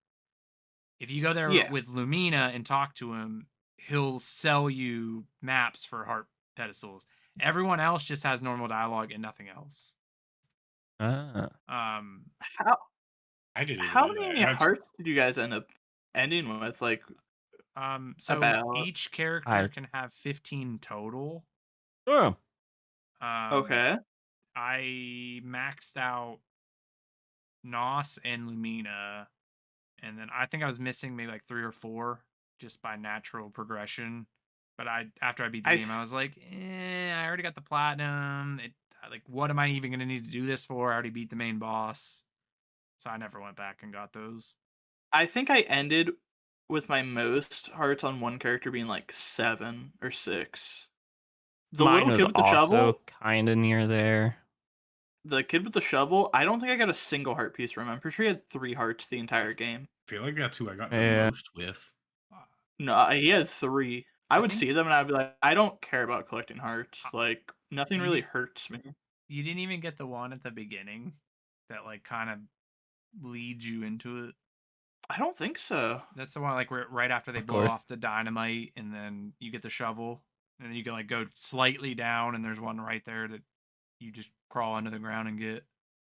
Speaker 1: if you go there
Speaker 5: Yeah.
Speaker 1: with Lumina and talk to him, he'll sell you maps for heart pedestals. Everyone else just has normal dialogue and nothing else.
Speaker 4: Ah.
Speaker 5: How
Speaker 3: I didn't even
Speaker 5: how
Speaker 3: know that.
Speaker 5: many hearts did you guys end up ending with? Like
Speaker 1: So
Speaker 5: about
Speaker 1: each character
Speaker 4: I
Speaker 1: can have 15 total.
Speaker 4: oh.
Speaker 5: okay.
Speaker 1: I maxed out Nos and Lumina, and then I think I was missing maybe like 3 or 4 just by natural progression. But after I beat the
Speaker 5: I
Speaker 1: game, I was like, I already got the platinum. Like, what am I even gonna need to do this for? I already beat the main boss, so I never went back and got those.
Speaker 5: I think I ended with my most hearts on one character being like 7 or 6. The
Speaker 4: Mine
Speaker 5: little
Speaker 4: was
Speaker 5: kid with the
Speaker 4: also
Speaker 5: shovel,
Speaker 4: kind of near there.
Speaker 5: I don't think I got a single heart piece from him. I'm pretty sure he had 3 hearts the entire game.
Speaker 3: I feel like that's who I got the
Speaker 4: Yeah.
Speaker 3: most with.
Speaker 5: No, he had 3. I
Speaker 1: I
Speaker 5: would
Speaker 1: think-
Speaker 5: see them and I'd be like, I don't care about collecting hearts. Like, nothing
Speaker 1: You
Speaker 5: really
Speaker 1: did-
Speaker 5: hurts me.
Speaker 1: You didn't even get the one at the beginning that like kind of leads you into it.
Speaker 5: I don't think so.
Speaker 1: That's the one like right after they
Speaker 4: Of
Speaker 1: blow
Speaker 4: course.
Speaker 1: off the dynamite, and then you get the shovel, and then you can like go slightly down, and there's one right there that you just crawl under the ground and get.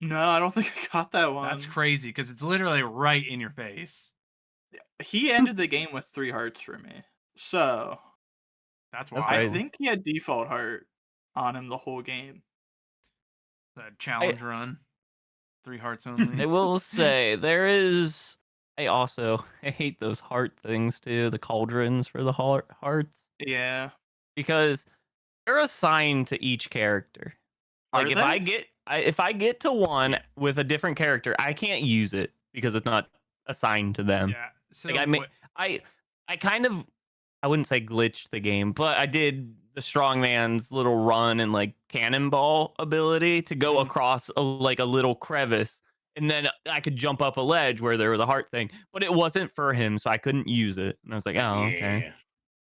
Speaker 5: No, I don't think I got that one.
Speaker 1: That's crazy because it's literally right in your face.
Speaker 5: He ended the game with 3 hearts for me. So,
Speaker 1: That's
Speaker 4: That's
Speaker 1: wild.
Speaker 5: I
Speaker 4: crazy.
Speaker 5: think he had default heart on him the whole game.
Speaker 1: The challenge run, 3 hearts only.
Speaker 4: I will say there is. I hate those heart things too. The cauldrons for the hearts
Speaker 5: Yeah.
Speaker 4: because they're assigned to each character.
Speaker 5: Are
Speaker 4: Like
Speaker 5: they?
Speaker 4: if I get to one with a different character, I can't use it because it's not assigned to them.
Speaker 1: Yeah. So
Speaker 4: Like I kind of, I wouldn't say glitched the game, but I did the strongman's little run and like cannonball ability to go
Speaker 5: Mhm.
Speaker 4: across a little crevice, and then I could jump up a ledge where there was a heart thing, but it wasn't for him, so I couldn't use it. And I was like, oh, okay.
Speaker 3: Yeah.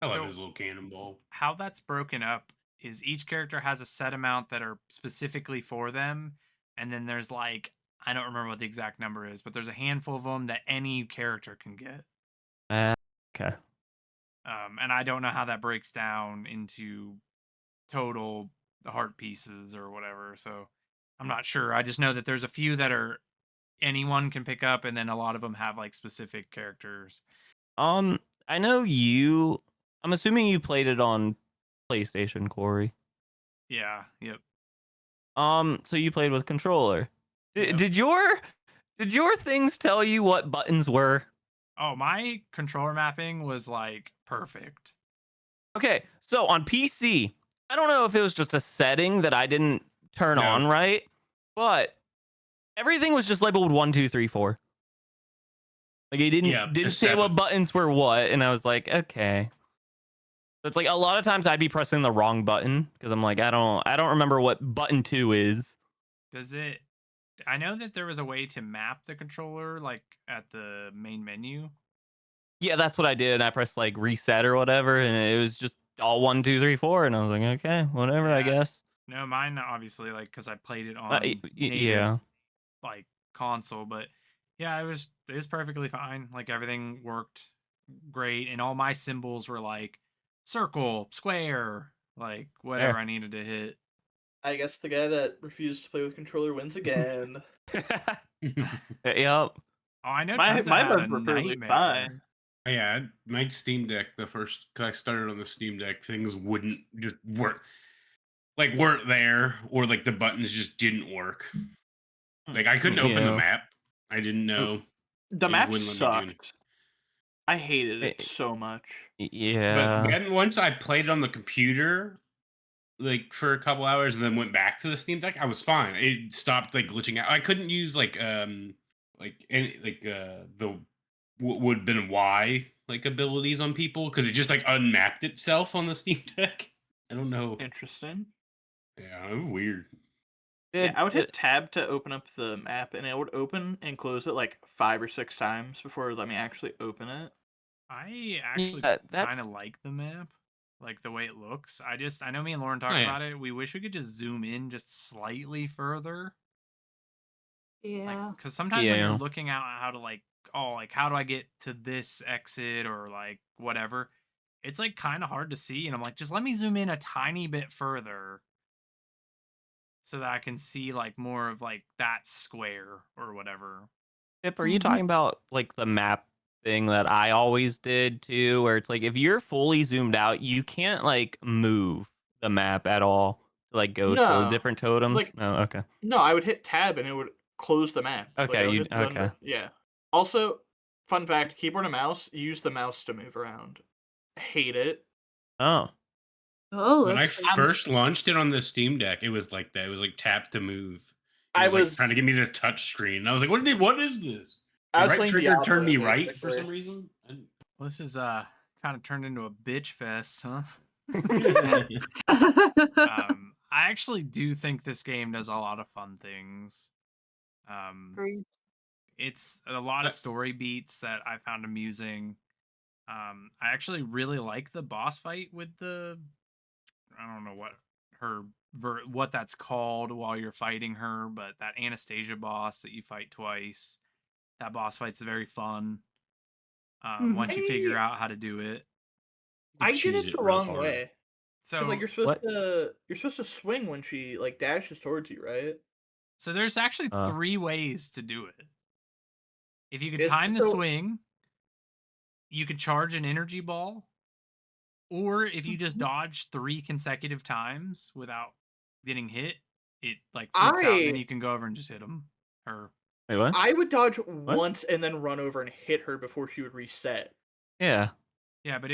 Speaker 3: I love
Speaker 1: So-
Speaker 3: his little cannonball.
Speaker 1: how that's broken up is each character has a set amount that are specifically for them, and then there's like I don't remember what the exact number is, but there's a handful of them that any character can get.
Speaker 4: Okay.
Speaker 1: And I don't know how that breaks down into total heart pieces or whatever. So I'm not sure. I just know that there's a few that are anyone can pick up, and then a lot of them have like specific characters.
Speaker 4: I know you. I'm assuming you played it on PlayStation, Corey.
Speaker 1: Yeah. Yep.
Speaker 4: So you played with controller.
Speaker 1: Yep.
Speaker 4: Did your things tell you what buttons were?
Speaker 1: Oh, my controller mapping was like perfect.
Speaker 4: Okay, so on PC, I don't know if it was just a setting that I didn't turn
Speaker 3: No.
Speaker 4: on right, but everything was just labeled 1, 2, 3, 4. Like it
Speaker 3: Yeah,
Speaker 4: didn't
Speaker 3: a
Speaker 4: say what
Speaker 3: 7.
Speaker 4: buttons were what, and I was like, okay. So it's like a lot of times I'd be pressing the wrong button because I'm like, I don't remember what button 2 is.
Speaker 1: Does it? I know that there was a way to map the controller like at the main menu.
Speaker 4: Yeah, that's what I did. I pressed like reset or whatever, and it was just all 1, 2, 3, 4, and I was like, okay, whatever, I
Speaker 1: Yeah.
Speaker 4: guess.
Speaker 1: No, mine obviously like because I played it on
Speaker 4: yeah.
Speaker 1: native like console, but yeah, it was perfectly fine. Like everything worked great, and all my symbols were like circle, square, like whatever
Speaker 4: There.
Speaker 1: I needed to hit.
Speaker 5: I guess the guy that refused to play with controller wins again.
Speaker 4: Yep.
Speaker 1: Oh, I know.
Speaker 5: My
Speaker 1: Tons had
Speaker 5: buttons
Speaker 1: a
Speaker 5: were perfectly
Speaker 1: nightmare.
Speaker 5: fine.
Speaker 3: Yeah, my Steam Deck, cause I started on the Steam Deck, things wouldn't just work. Like weren't there, or like the buttons just didn't work. Like I couldn't open the
Speaker 4: Yeah.
Speaker 3: map. I didn't know.
Speaker 5: The
Speaker 3: It
Speaker 5: map
Speaker 3: wouldn't let me do
Speaker 5: sucked. I hated it
Speaker 4: It-
Speaker 5: so much.
Speaker 4: Yeah.
Speaker 3: But then once I played it on the computer, like for a couple hours, and then went back to the Steam Deck, I was fine. It stopped like glitching out. I couldn't use the would have been Y like abilities on people because it just like unmapped itself on the Steam Deck. I don't know.
Speaker 5: Interesting.
Speaker 3: Yeah, it was weird.
Speaker 5: Yeah, I would hit tab to open up the map, and it would open and close it like 5 or 6 times before it would let me actually open it.
Speaker 1: I actually
Speaker 4: Yeah,
Speaker 1: kind of like the map, like the way it looks. I know me and Lauren talked
Speaker 3: yeah.
Speaker 1: about it. We wish we could just zoom in just slightly further.
Speaker 2: Yeah.
Speaker 1: Because sometimes when
Speaker 4: Yeah.
Speaker 1: you're looking out how to like, oh, like how do I get to this exit or like whatever, it's like kind of hard to see. And I'm like, just let me zoom in a tiny bit further so that I can see like more of like that square or whatever.
Speaker 4: Chip, are you
Speaker 2: Mhm.
Speaker 4: talking about like the map thing that I always did too, where it's like if you're fully zoomed out, you can't like move the map at all to like go to the
Speaker 5: No,
Speaker 4: different totems?
Speaker 5: like-
Speaker 4: No, okay.
Speaker 5: No, I would hit tab and it would close the map. Like,
Speaker 4: Okay,
Speaker 5: I would
Speaker 4: you-
Speaker 5: hit the button
Speaker 4: okay.
Speaker 5: to- yeah. Also, fun fact: keyboard and mouse. Use the mouse to move around. Hate it.
Speaker 4: Oh.
Speaker 2: Oh,
Speaker 3: When I
Speaker 2: that's crazy.
Speaker 3: first launched it on the Steam Deck, it was like that. It was like tap to move. It
Speaker 5: I
Speaker 3: was, like,
Speaker 5: was-
Speaker 3: trying to get me to touch screen. I was like, what is this?
Speaker 5: I
Speaker 3: The
Speaker 5: was
Speaker 3: right
Speaker 5: playing
Speaker 3: trigger turned me
Speaker 5: Diablo,
Speaker 3: right for
Speaker 5: basically.
Speaker 3: some reason.
Speaker 1: Well, this is kind of turned into a bitch fest, huh? I actually do think this game does a lot of fun things.
Speaker 2: Agreed.
Speaker 1: It's a lot of story beats that I found amusing. I actually really like the boss fight with the I don't know what that's called while you're fighting her, but that Anastasia boss that you fight twice. That boss fight's very fun. Once you figure
Speaker 5: I
Speaker 1: out how to do it.
Speaker 5: I get
Speaker 3: cheese
Speaker 5: it
Speaker 3: it
Speaker 5: the
Speaker 3: real
Speaker 5: wrong
Speaker 3: hard.
Speaker 5: way. Because like
Speaker 1: So
Speaker 5: you're supposed to swing when she like dashes towards you, right?
Speaker 1: so there's actually 3 ways to do it. If you could
Speaker 5: Is
Speaker 1: time the
Speaker 5: so
Speaker 1: swing, you could charge an energy ball, or if you just dodge 3 consecutive times without getting hit, it like flips out, and then
Speaker 5: I
Speaker 1: you can go over and just hit them. Or
Speaker 4: Wait, what?
Speaker 5: I would dodge
Speaker 4: What?
Speaker 5: once and then run over and hit her before she would reset.
Speaker 4: Yeah.
Speaker 1: yeah, but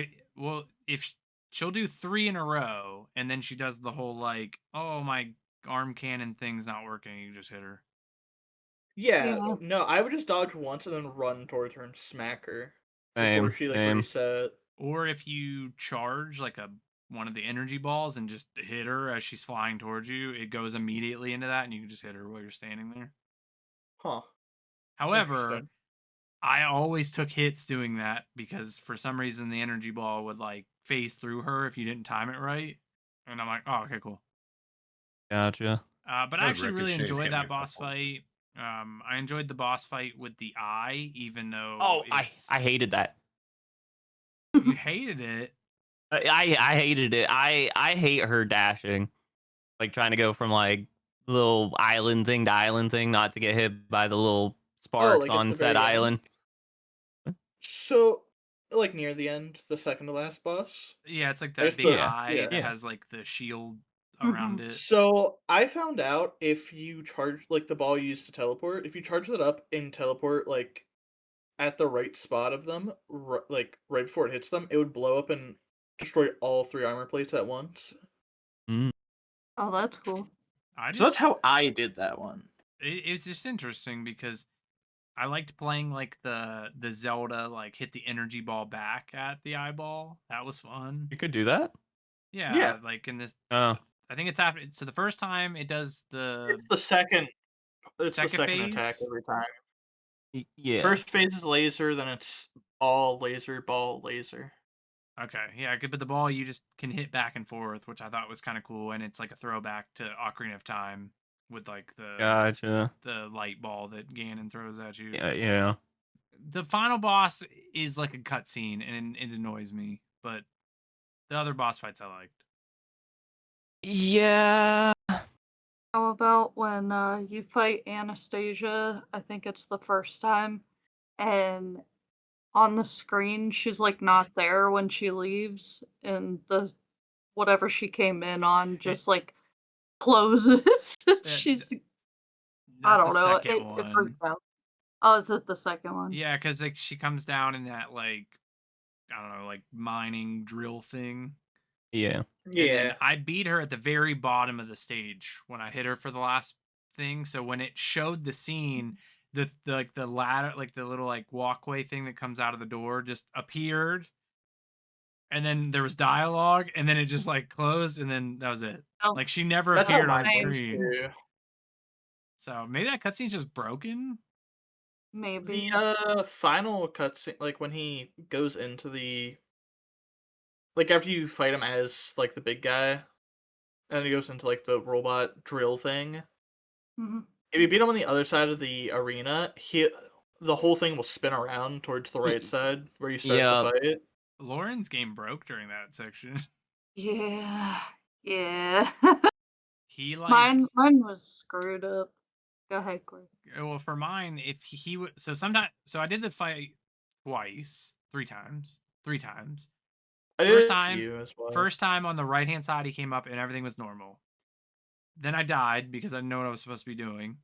Speaker 1: if she'll do 3 in a row, and then she does the whole like, oh my arm cannon thing's not working, you just hit her.
Speaker 5: Yeah,
Speaker 2: Yeah.
Speaker 5: no, I would just dodge once and then run towards her and smack her before
Speaker 4: Same.
Speaker 5: she like
Speaker 4: Same.
Speaker 5: reset.
Speaker 1: Or if you charge like one of the energy balls and just hit her as she's flying towards you, it goes immediately into that, and you can just hit her while you're standing there.
Speaker 5: Huh.
Speaker 1: However,
Speaker 5: Interesting.
Speaker 1: I always took hits doing that because for some reason the energy ball would like phase through her if you didn't time it right. And I'm like, oh, okay, cool.
Speaker 4: Gotcha.
Speaker 1: But
Speaker 3: I
Speaker 1: I
Speaker 3: would
Speaker 1: actually really
Speaker 3: ricochet and
Speaker 1: enjoyed
Speaker 3: hit
Speaker 1: that
Speaker 3: myself
Speaker 1: boss
Speaker 3: all the time.
Speaker 1: fight. I enjoyed the boss fight with the eye, even though
Speaker 4: Oh, I
Speaker 1: it's
Speaker 4: hated that.
Speaker 1: you hated it.
Speaker 4: I hated it. I hate her dashing, like trying to go from like little island thing to island thing, not to get hit by the little
Speaker 5: Oh,
Speaker 4: sparks
Speaker 5: like at
Speaker 4: on
Speaker 5: the
Speaker 4: said
Speaker 5: very end.
Speaker 4: island.
Speaker 5: So, like near the end, the second to last boss.
Speaker 1: Yeah, it's like
Speaker 5: I
Speaker 1: that
Speaker 5: guess
Speaker 1: big
Speaker 5: the
Speaker 1: eye that
Speaker 4: Yeah.
Speaker 1: has like the shield around it.
Speaker 5: So I found out if you charge like the ball you use to teleport, if you charge that up and teleport like at the right spot of them, like right before it hits them, it would blow up and destroy all 3 armor plates at once.
Speaker 4: Mm.
Speaker 2: Oh, that's cool.
Speaker 5: So that's how I did that one.
Speaker 1: It's just interesting because I liked playing like the Zelda like hit the energy ball back at the eyeball. That was fun.
Speaker 4: You could do that.
Speaker 1: Yeah, like in this
Speaker 4: Oh,
Speaker 1: I think it's after so the first time it does the
Speaker 5: It's the second. It's the
Speaker 1: second
Speaker 5: second attack
Speaker 1: phase.
Speaker 5: every time.
Speaker 4: yeah.
Speaker 5: First phase is laser, then it's ball, laser, ball, laser.
Speaker 1: Okay, yeah, but the ball you just can hit back and forth, which I thought was kind of cool, and it's like a throwback to Ocarina of Time with like
Speaker 4: Gotcha.
Speaker 1: the light ball that Ganon throws at you.
Speaker 4: Yeah, yeah.
Speaker 1: The final boss is like a cutscene, and it annoys me, but the other boss fights I liked.
Speaker 4: Yeah.
Speaker 2: How about when you fight Anastasia? I think it's the first time, and on the screen she's like not there when she leaves, and the whatever she came in on just like closes. She's I
Speaker 1: That's the
Speaker 2: don't know.
Speaker 1: second
Speaker 2: It
Speaker 1: one.
Speaker 2: freaked out. Oh, is it the second one?
Speaker 1: Yeah, because like she comes down in that like I don't know, like mining drill thing.
Speaker 4: Yeah.
Speaker 1: And
Speaker 5: Yeah.
Speaker 1: then I beat her at the very bottom of the stage when I hit her for the last thing. So when it showed the scene, the like the ladder, like the little like walkway thing that comes out of the door just appeared. And then there was dialogue, and then it just like closed, and then that was it.
Speaker 2: Oh,
Speaker 1: Like she never
Speaker 5: That's how
Speaker 1: appeared on
Speaker 5: mine
Speaker 1: the
Speaker 5: was
Speaker 1: screen.
Speaker 5: too.
Speaker 1: So maybe that cutscene's just broken.
Speaker 2: maybe.
Speaker 5: The final cutscene, like when he goes into the, like after you fight him as like the big guy, and he goes into like the robot drill thing.
Speaker 2: Mhm.
Speaker 5: If you beat him on the other side of the arena, the whole thing will spin around towards the right side where you start
Speaker 4: Yeah.
Speaker 5: the fight.
Speaker 1: Lauren's game broke during that section.
Speaker 2: Yeah. Yeah.
Speaker 1: He like
Speaker 2: mine was screwed up. Go ahead, Corey.
Speaker 1: well for mine if he would so I did the fight three times
Speaker 5: I
Speaker 1: First
Speaker 5: did a
Speaker 1: time-
Speaker 5: few as well.
Speaker 1: first time on the right hand side he came up and everything was normal. Then I died because I didn't know what I was supposed to be doing,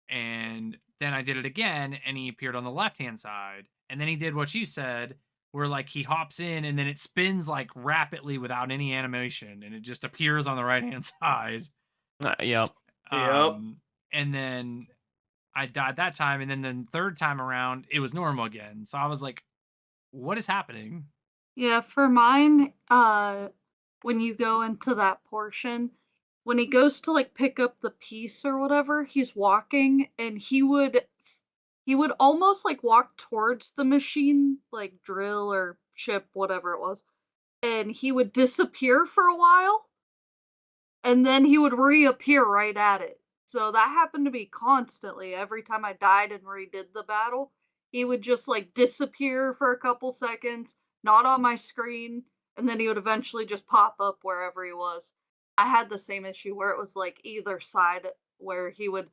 Speaker 1: and then I did it again and he appeared on the left hand side, and then he did what you said where like he hops in and then it spins like rapidly without any animation and it just appears on the right hand side.
Speaker 4: Yep.
Speaker 5: Yep.
Speaker 1: And then I died that time, and then the third time around, it was normal again. So I was like, What is happening?
Speaker 2: Yeah, for mine, when you go into that portion, when he goes to like pick up the piece or whatever, he's walking and he would almost like walk towards the machine, like drill or chip, whatever it was, and he would disappear for a while and then he would reappear right at it. So that happened to me constantly. Every time I died and redid the battle, he would just like disappear for a couple seconds, not on my screen, and then he would eventually just pop up wherever he was. I had the same issue where it was like either side, where he would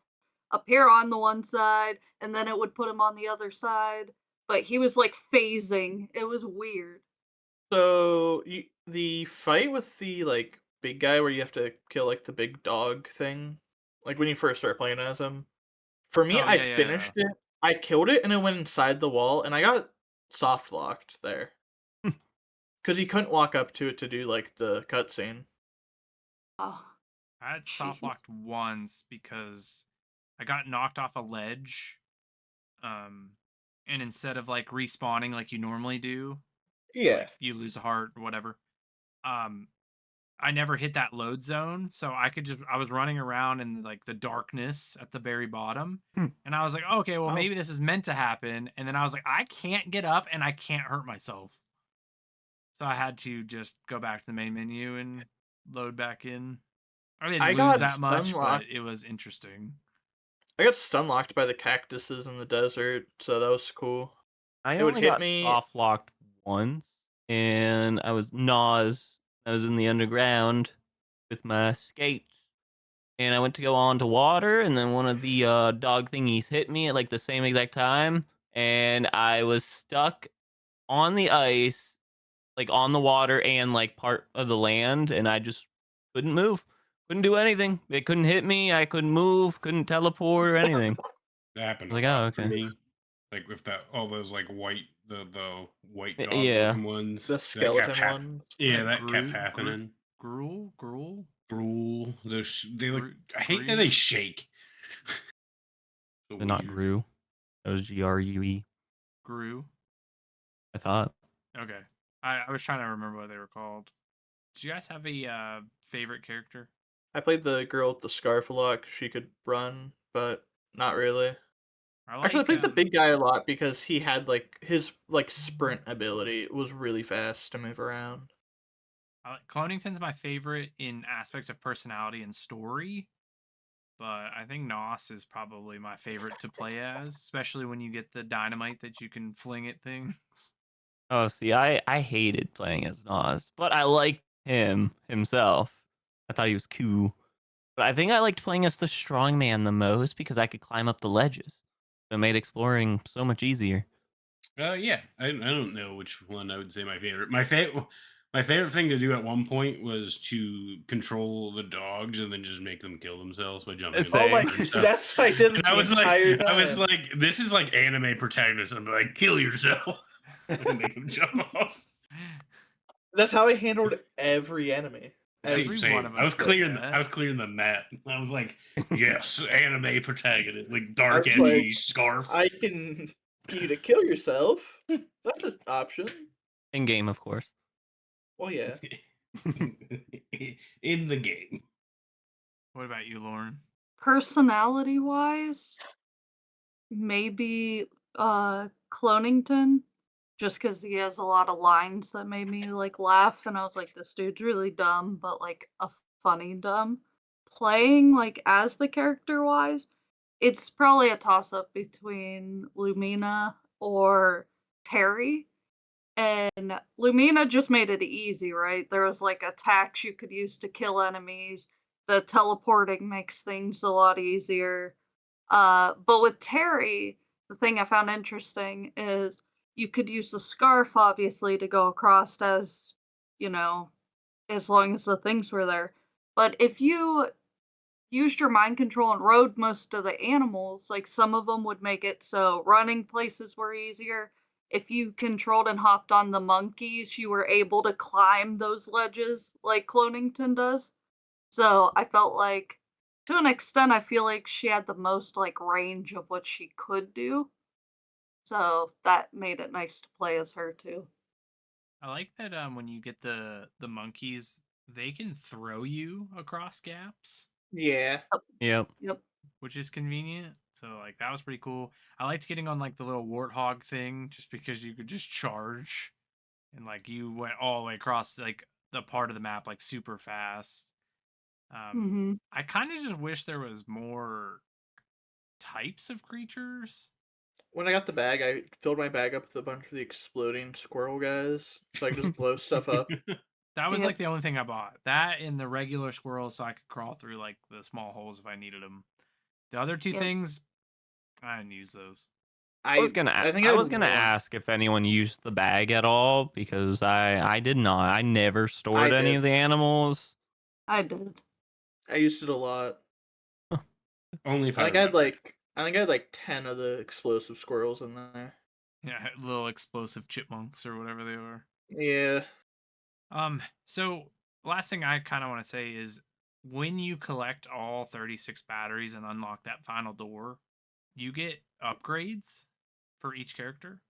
Speaker 2: appear on the one side and then it would put him on the other side, but he was like phasing. It was weird.
Speaker 5: So the fight with the like big guy where you have to kill like the big dog thing, like when you first start playing as him. For me,
Speaker 1: Oh
Speaker 5: I
Speaker 1: yeah, yeah, yeah.
Speaker 5: finished it. I killed it and it went inside the wall, and I got soft locked there because you couldn't walk up to it to do like the cutscene.
Speaker 2: Oh,
Speaker 1: I had soft
Speaker 2: jeez.
Speaker 1: locked once because I got knocked off a ledge. Um, and instead of like respawning like you normally do,
Speaker 5: Yeah.
Speaker 1: like you lose a heart or whatever. Um, I never hit that load zone, so I was running around in like the darkness at the very bottom,
Speaker 4: Hmm.
Speaker 1: and I was like, okay, well
Speaker 5: Oh,
Speaker 1: maybe this is meant to happen, and then I was like, I can't get up and I can't hurt myself, so I had to just go back to the main menu and load back in. I didn't
Speaker 5: I
Speaker 1: lose
Speaker 5: got
Speaker 1: that
Speaker 5: stun
Speaker 1: much, but
Speaker 5: locked.
Speaker 1: it was interesting.
Speaker 5: I got stun locked by the cactuses in the desert, so that was cool.
Speaker 4: I
Speaker 5: It would
Speaker 4: only
Speaker 5: hit
Speaker 4: got
Speaker 5: me.
Speaker 4: soft locked once, and I was Nas. I was in the underground with my skates, and I went to go onto water, and then one of the dog thingies hit me at like the same exact time, and I was stuck on the ice, like on the water and like part of the land, and I just couldn't move, couldn't do anything. It couldn't hit me. I couldn't move, couldn't teleport or anything.
Speaker 3: That happened
Speaker 4: I
Speaker 3: a
Speaker 4: was like, oh,
Speaker 3: lot for
Speaker 4: okay,
Speaker 3: me. Like with that, all those like the white dog
Speaker 4: yeah.
Speaker 3: looking ones
Speaker 5: The
Speaker 3: that kept
Speaker 5: skeleton
Speaker 3: happening.
Speaker 5: ones.
Speaker 3: Yeah,
Speaker 1: Like
Speaker 3: that kept happening.
Speaker 1: gruel,
Speaker 3: Drool. They look. I hate that they
Speaker 1: grue,
Speaker 3: shake. So
Speaker 4: They're not
Speaker 3: weird.
Speaker 4: Grue. That was Grue.
Speaker 1: grew.
Speaker 4: I thought.
Speaker 1: Okay, I was trying to remember what they were called. Do you guys have a favorite character?
Speaker 5: I played the girl with the scarf a lot 'cause she could run, but not really.
Speaker 1: I
Speaker 5: Actually, I
Speaker 1: like
Speaker 5: played the big guy a lot because he had like his like sprint ability was really fast to move around.
Speaker 1: Clonington's my favorite in aspects of personality and story, but I think Nos is probably my favorite to play as, especially when you get the dynamite that you can fling at things.
Speaker 4: Oh, see, I hated playing as Nas, but I liked him himself. I thought he was cool. But I think I liked playing as the strong man the most because I could climb up the ledges. So it made exploring so much easier.
Speaker 3: Yeah. I don't know which one I would say my favorite. My favorite thing to do at one point was to control the dogs and then just make them kill themselves by jumping in the
Speaker 5: Oh my!
Speaker 4: Same.
Speaker 3: water and stuff.
Speaker 5: That's what I did
Speaker 3: And
Speaker 5: the entire time.
Speaker 3: this is like anime protagonist. I'm like, kill yourself and make them jump off.
Speaker 5: That's how I handled every enemy.
Speaker 3: See,
Speaker 1: Every one
Speaker 3: same.
Speaker 1: of us did
Speaker 3: I
Speaker 1: that.
Speaker 3: was clearing the mat. I was like, yes, anime protagonist, like
Speaker 5: I
Speaker 3: dark,
Speaker 5: was like,
Speaker 3: edgy scarf.
Speaker 5: I can get you to kill yourself. That's an option.
Speaker 4: In game, of course.
Speaker 5: Well, yeah.
Speaker 3: In the game.
Speaker 1: What about you, Lauren?
Speaker 2: Personality wise, maybe Clonington, just because he has a lot of lines that made me like laugh, and I was like, this dude's really dumb, but like a funny dumb. Playing like as the character wise, it's probably a toss up between Lumina or Terry. And Lumina just made it easy, right? There was like attacks you could use to kill enemies. The teleporting makes things a lot easier. But with Terry, the thing I found interesting is you could use the scarf obviously to go across as, you know, as long as the things were there. But if you used your mind control and rode most of the animals, like some of them would make it so running places were easier. If you controlled and hopped on the monkeys, you were able to climb those ledges like Clonington does. So I felt like, to an extent, I feel like she had the most like range of what she could do. So that made it nice to play as her too.
Speaker 1: I like that when you get the monkeys, they can throw you across gaps,
Speaker 5: Yeah.
Speaker 4: Yep.
Speaker 2: Yep.
Speaker 1: which is convenient. So like that was pretty cool. I liked getting on like the little warthog thing just because you could just charge and like you went all the way across like the part of the map like super fast.
Speaker 2: Hmm.
Speaker 1: I kind of just wish there was more types of creatures.
Speaker 5: When I got the bag, I filled my bag up with a bunch of the exploding squirrel guys, so I could just blow stuff up.
Speaker 1: That was
Speaker 2: Yep.
Speaker 1: like the only thing I bought. That and the regular squirrels so I could crawl through like the small holes if I needed them. The other two
Speaker 2: Yep.
Speaker 1: things, I didn't use those.
Speaker 5: I think I
Speaker 4: I
Speaker 5: had
Speaker 4: was gonna
Speaker 5: one.
Speaker 4: ask if anyone used the bag at all because I did not. I never
Speaker 5: I
Speaker 4: stored any
Speaker 5: did.
Speaker 4: of the animals.
Speaker 2: I did.
Speaker 5: I used it a lot.
Speaker 3: Only if I
Speaker 5: I think I had
Speaker 3: remember.
Speaker 5: like 10 of the explosive squirrels in there.
Speaker 1: Yeah, little explosive chipmunks or whatever they were.
Speaker 5: Yeah.
Speaker 1: So last thing I kind of want to say is when you collect all 36 batteries and unlock that final door, you get upgrades for each character.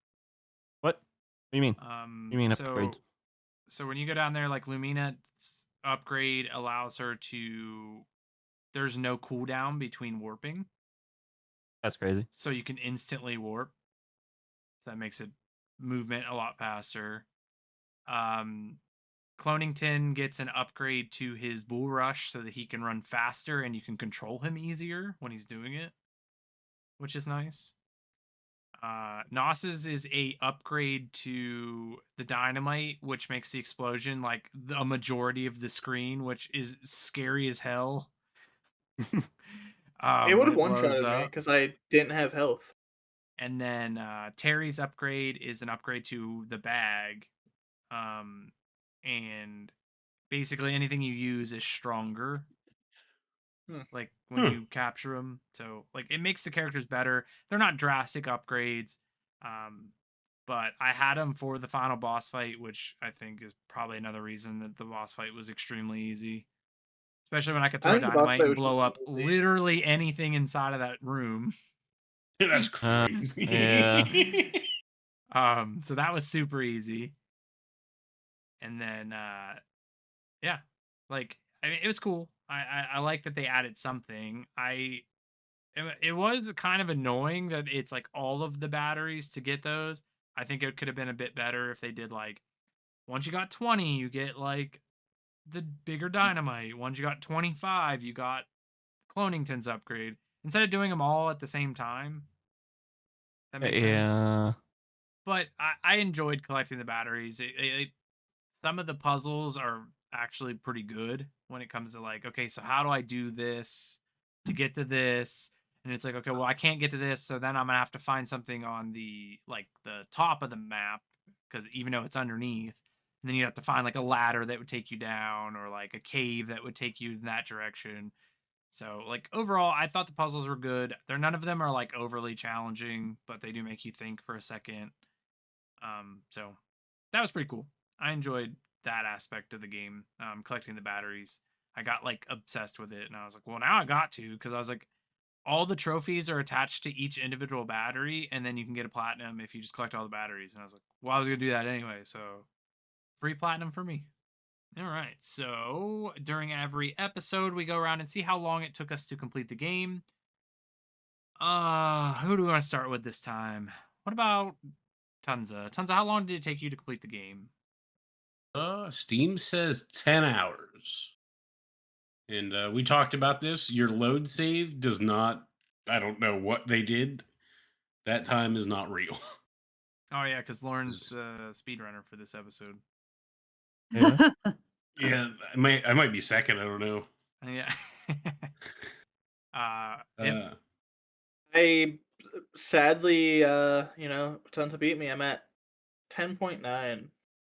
Speaker 4: What? What do you mean? You mean upgrades?
Speaker 1: So when you go down there, like Lumina's upgrade allows her to. There's no cooldown between warping,
Speaker 4: That's crazy.
Speaker 1: so you can instantly warp. So that makes it movement a lot faster. Um, Clonington gets an upgrade to his bull rush so that he can run faster and you can control him easier when he's doing it, which is nice. Nos's is a upgrade to the dynamite, which makes the explosion like a majority of the screen, which is scary as hell.
Speaker 5: It would
Speaker 1: When
Speaker 5: have
Speaker 1: it blows
Speaker 5: one-shotted me
Speaker 1: up.
Speaker 5: because I didn't have health.
Speaker 1: And then Terry's upgrade is an upgrade to the bag. And basically anything you use is stronger.
Speaker 5: Hmm.
Speaker 1: Like when you capture them. So like it makes the characters better. They're not drastic upgrades. But I had them for the final boss fight, which I think is probably another reason that the boss fight was extremely easy. Especially when I could
Speaker 5: I
Speaker 1: throw
Speaker 5: think the boss
Speaker 1: dynamite
Speaker 5: fight
Speaker 1: and
Speaker 5: was just
Speaker 1: blow up
Speaker 5: easy.
Speaker 1: literally anything inside of that room.
Speaker 3: That's crazy.
Speaker 4: Yeah.
Speaker 1: So that was super easy. And then yeah. Like I mean it was cool. I like that they added something. It was kind of annoying that it's like all of the batteries to get those. I think it could have been a bit better if they did like once you got 20, you get like the bigger dynamite. Once you got 25, you got Clonington's upgrade. Instead of doing them all at the same time. That makes sense.
Speaker 4: Yeah.
Speaker 1: But I enjoyed collecting the batteries. Some of the puzzles are actually pretty good when it comes to like, okay, so how do I do this to get to this? And it's like, okay, well, I can't get to this, so then I'm gonna have to find something on the like the top of the map because even though it's underneath, and then you have to find like a ladder that would take you down or like a cave that would take you in that direction. So like overall, I thought the puzzles were good. None of them are like overly challenging, but they do make you think for a second. So that was pretty cool. I enjoyed that aspect of the game, collecting the batteries. I got like obsessed with it, and I was like, well, now I got to because I was like, all the trophies are attached to each individual battery, and then you can get a platinum if you just collect all the batteries. And I was like, well, I was gonna do that anyway, so free platinum for me. All right, so during every episode, we go around and see how long it took us to complete the game. Who do we want to start with this time? What about Tunza? Tunza, how long did it take you to complete the game?
Speaker 3: Steam says 10 hours. And we talked about this. Your load save does not, I don't know what they did. That time is not real.
Speaker 1: Oh yeah, because Lauren's the speedrunner for this episode.
Speaker 4: Yeah.
Speaker 3: Yeah, I might be second. I don't know.
Speaker 1: Yeah.
Speaker 3: Uh,
Speaker 5: I sadly, tons to beat me. I'm at 10.9.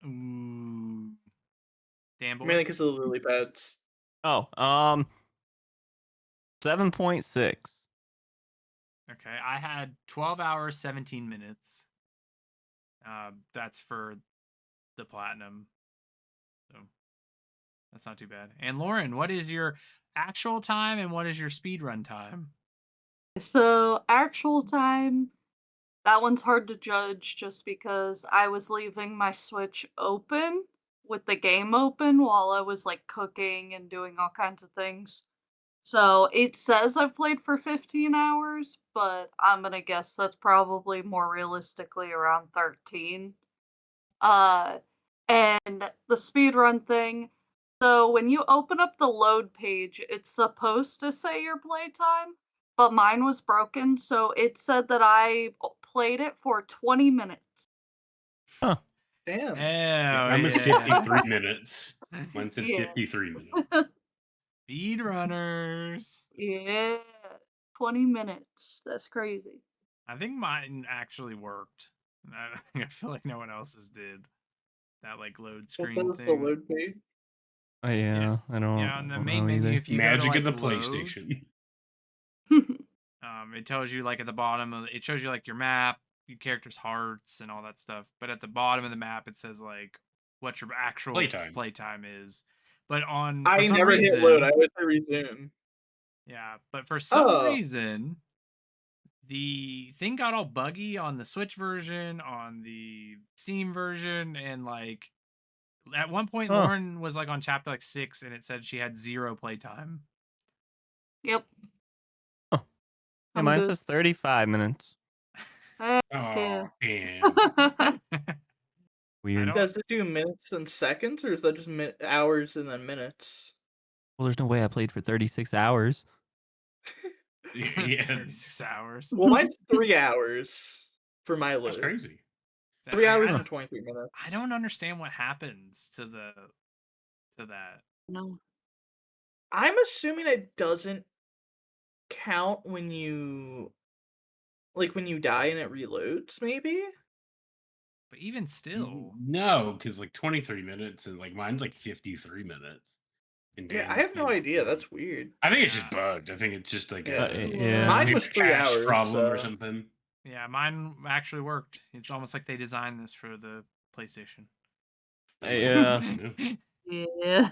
Speaker 1: Ooh. Damn boy.
Speaker 5: Mainly because of the lily pads.
Speaker 4: Oh, 7.6.
Speaker 1: Okay, I had 12 hours, 17 minutes. That's for the platinum. So that's not too bad. And Lauren, what is your actual time and what is your speed run time?
Speaker 2: So actual time, That one's hard to judge just because I was leaving my Switch open with the game open while I was like cooking and doing all kinds of things. So it says I've played for 15 hours, but I'm gonna guess that's probably more realistically around 13. Uh, and the speedrun thing. So when you open up the load page, it's supposed to say your playtime, but mine was broken, so it said that I played it for 20 minutes.
Speaker 4: Huh.
Speaker 5: Damn.
Speaker 1: Hell
Speaker 3: Mine was
Speaker 1: yeah.
Speaker 3: 53 minutes. Mine said
Speaker 2: Yeah.
Speaker 3: 53 minutes.
Speaker 1: Speedrunners.
Speaker 2: Yeah. 20 minutes. That's crazy.
Speaker 1: I think mine actually worked. I feel like no one else's did. That like load
Speaker 5: What
Speaker 1: screen
Speaker 5: does the
Speaker 1: thing.
Speaker 5: load page?
Speaker 4: Oh, yeah, I don't,
Speaker 1: Yeah, on the
Speaker 4: I don't
Speaker 1: main
Speaker 4: know
Speaker 1: menu,
Speaker 4: either.
Speaker 1: if you
Speaker 3: Magic
Speaker 1: go
Speaker 3: of
Speaker 1: to
Speaker 3: the
Speaker 1: like load,
Speaker 3: PlayStation.
Speaker 1: it tells you like at the bottom of it shows you like your map, your character's hearts, and all that stuff. But at the bottom of the map, it says like what your actual
Speaker 3: Playtime.
Speaker 1: playtime is. But for
Speaker 5: I
Speaker 1: some
Speaker 5: never
Speaker 1: reason,
Speaker 5: hit load. I always say resume.
Speaker 1: yeah. But for some
Speaker 5: Oh.
Speaker 1: reason, the thing got all buggy on the Switch version, on the Steam version, and like at one point,
Speaker 4: Huh.
Speaker 1: Lauren was like on chapter like 6, and it said she had 0 playtime.
Speaker 2: Yep.
Speaker 4: Yeah,
Speaker 2: I'm
Speaker 4: mine
Speaker 2: good.
Speaker 4: says 35 minutes.
Speaker 2: Heck
Speaker 3: Oh,
Speaker 2: yeah.
Speaker 3: damn.
Speaker 4: Weird.
Speaker 5: Does it do minutes and seconds, or is that just hours and then minutes?
Speaker 4: Well, there's no way I played for 36 hours.
Speaker 3: Yeah,
Speaker 1: 36 hours.
Speaker 5: Well, mine's 3 hours for my
Speaker 3: that's
Speaker 5: load.
Speaker 3: crazy.
Speaker 5: 3 hours
Speaker 1: I,
Speaker 5: and 23 minutes.
Speaker 1: I don't understand what happens to that.
Speaker 2: No.
Speaker 5: I'm assuming it doesn't count when you die and it reloads, maybe?
Speaker 1: But even still,
Speaker 3: No, because like 23 minutes and like mine's like 53 minutes. And
Speaker 5: Yeah, I
Speaker 3: Dan's
Speaker 5: have no
Speaker 3: plays
Speaker 5: idea.
Speaker 3: 40.
Speaker 5: That's weird.
Speaker 3: I think it's just
Speaker 1: Yeah.
Speaker 3: bugged. I think it's just like
Speaker 5: Yeah.
Speaker 3: a
Speaker 4: Yeah.
Speaker 5: Mine
Speaker 3: maybe
Speaker 5: was
Speaker 3: a
Speaker 5: 3
Speaker 3: cache
Speaker 5: hours,
Speaker 3: problem or
Speaker 5: so-
Speaker 3: something.
Speaker 1: yeah, mine actually worked. It's almost like they designed this for the PlayStation.
Speaker 4: Yeah.
Speaker 2: Yeah.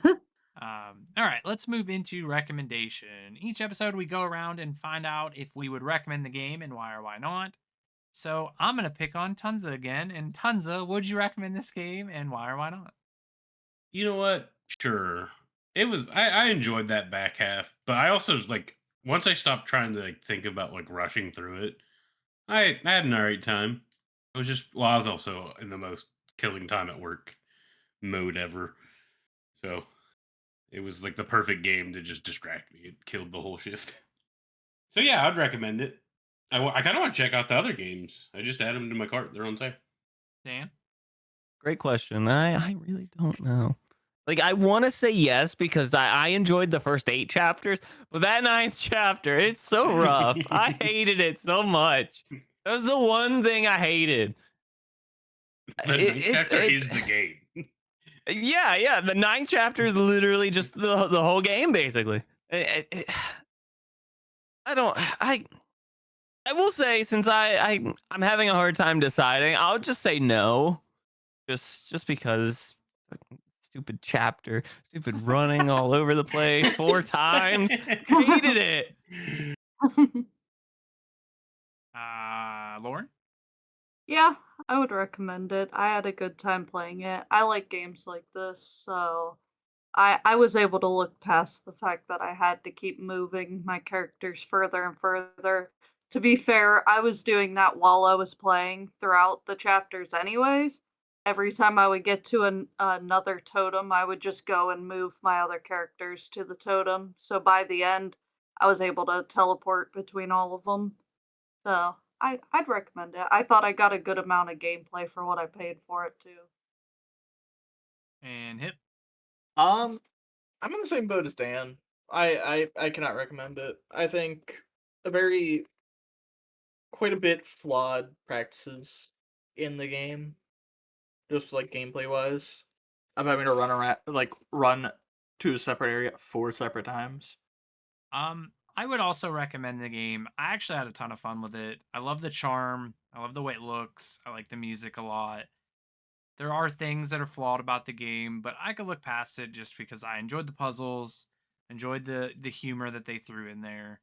Speaker 1: All right, let's move into recommendation. Each episode, we go around and find out if we would recommend the game and why or why not. So I'm gonna pick on Tunza again. And Tunza, would you recommend this game and why or why not?
Speaker 3: You know what? Sure. It was I enjoyed that back half, but I also was like once I stopped trying to like think about like rushing through it, I had an alright time. I was just I was also in the most killing time at work mode ever. So it was like the perfect game to just distract me. It killed the whole shift. So yeah, I'd recommend it. I kind of want to check out the other games. I just added them to my cart. They're on sale.
Speaker 1: Dan?
Speaker 4: Great question. I really don't know. Like, I want to say yes because I enjoyed the first 8 chapters, but that 9th chapter, it's so rough. I hated it so much. That was the one thing I hated.
Speaker 3: The ninth chapter is the game.
Speaker 4: Yeah. The 9th chapter is literally just the whole game, basically. I will say, since I'm having a hard time deciding, I'll just say no. Just because fucking stupid chapter, stupid running all over the place 4 times. Hated it.
Speaker 1: Lauren?
Speaker 2: Yeah, I would recommend it. I had a good time playing it. I like games like this, so I was able to look past the fact that I had to keep moving my characters further and further. To be fair, I was doing that while I was playing throughout the chapters anyways. Every time I would get to another totem, I would just go and move my other characters to the totem. So by the end, I was able to teleport between all of them. So I'd recommend it. I thought I got a good amount of gameplay for what I paid for it too.
Speaker 1: And Hip?
Speaker 5: I'm in the same boat as Dan. I cannot recommend it. I think quite a bit flawed practices in the game, just like gameplay wise. I'm having to run to a separate area 4 separate times.
Speaker 1: I would also recommend the game. I actually had a ton of fun with it. I love the charm. I love the way it looks. I like the music a lot. There are things that are flawed about the game, but I could look past it just because I enjoyed the puzzles, enjoyed the humor that they threw in there.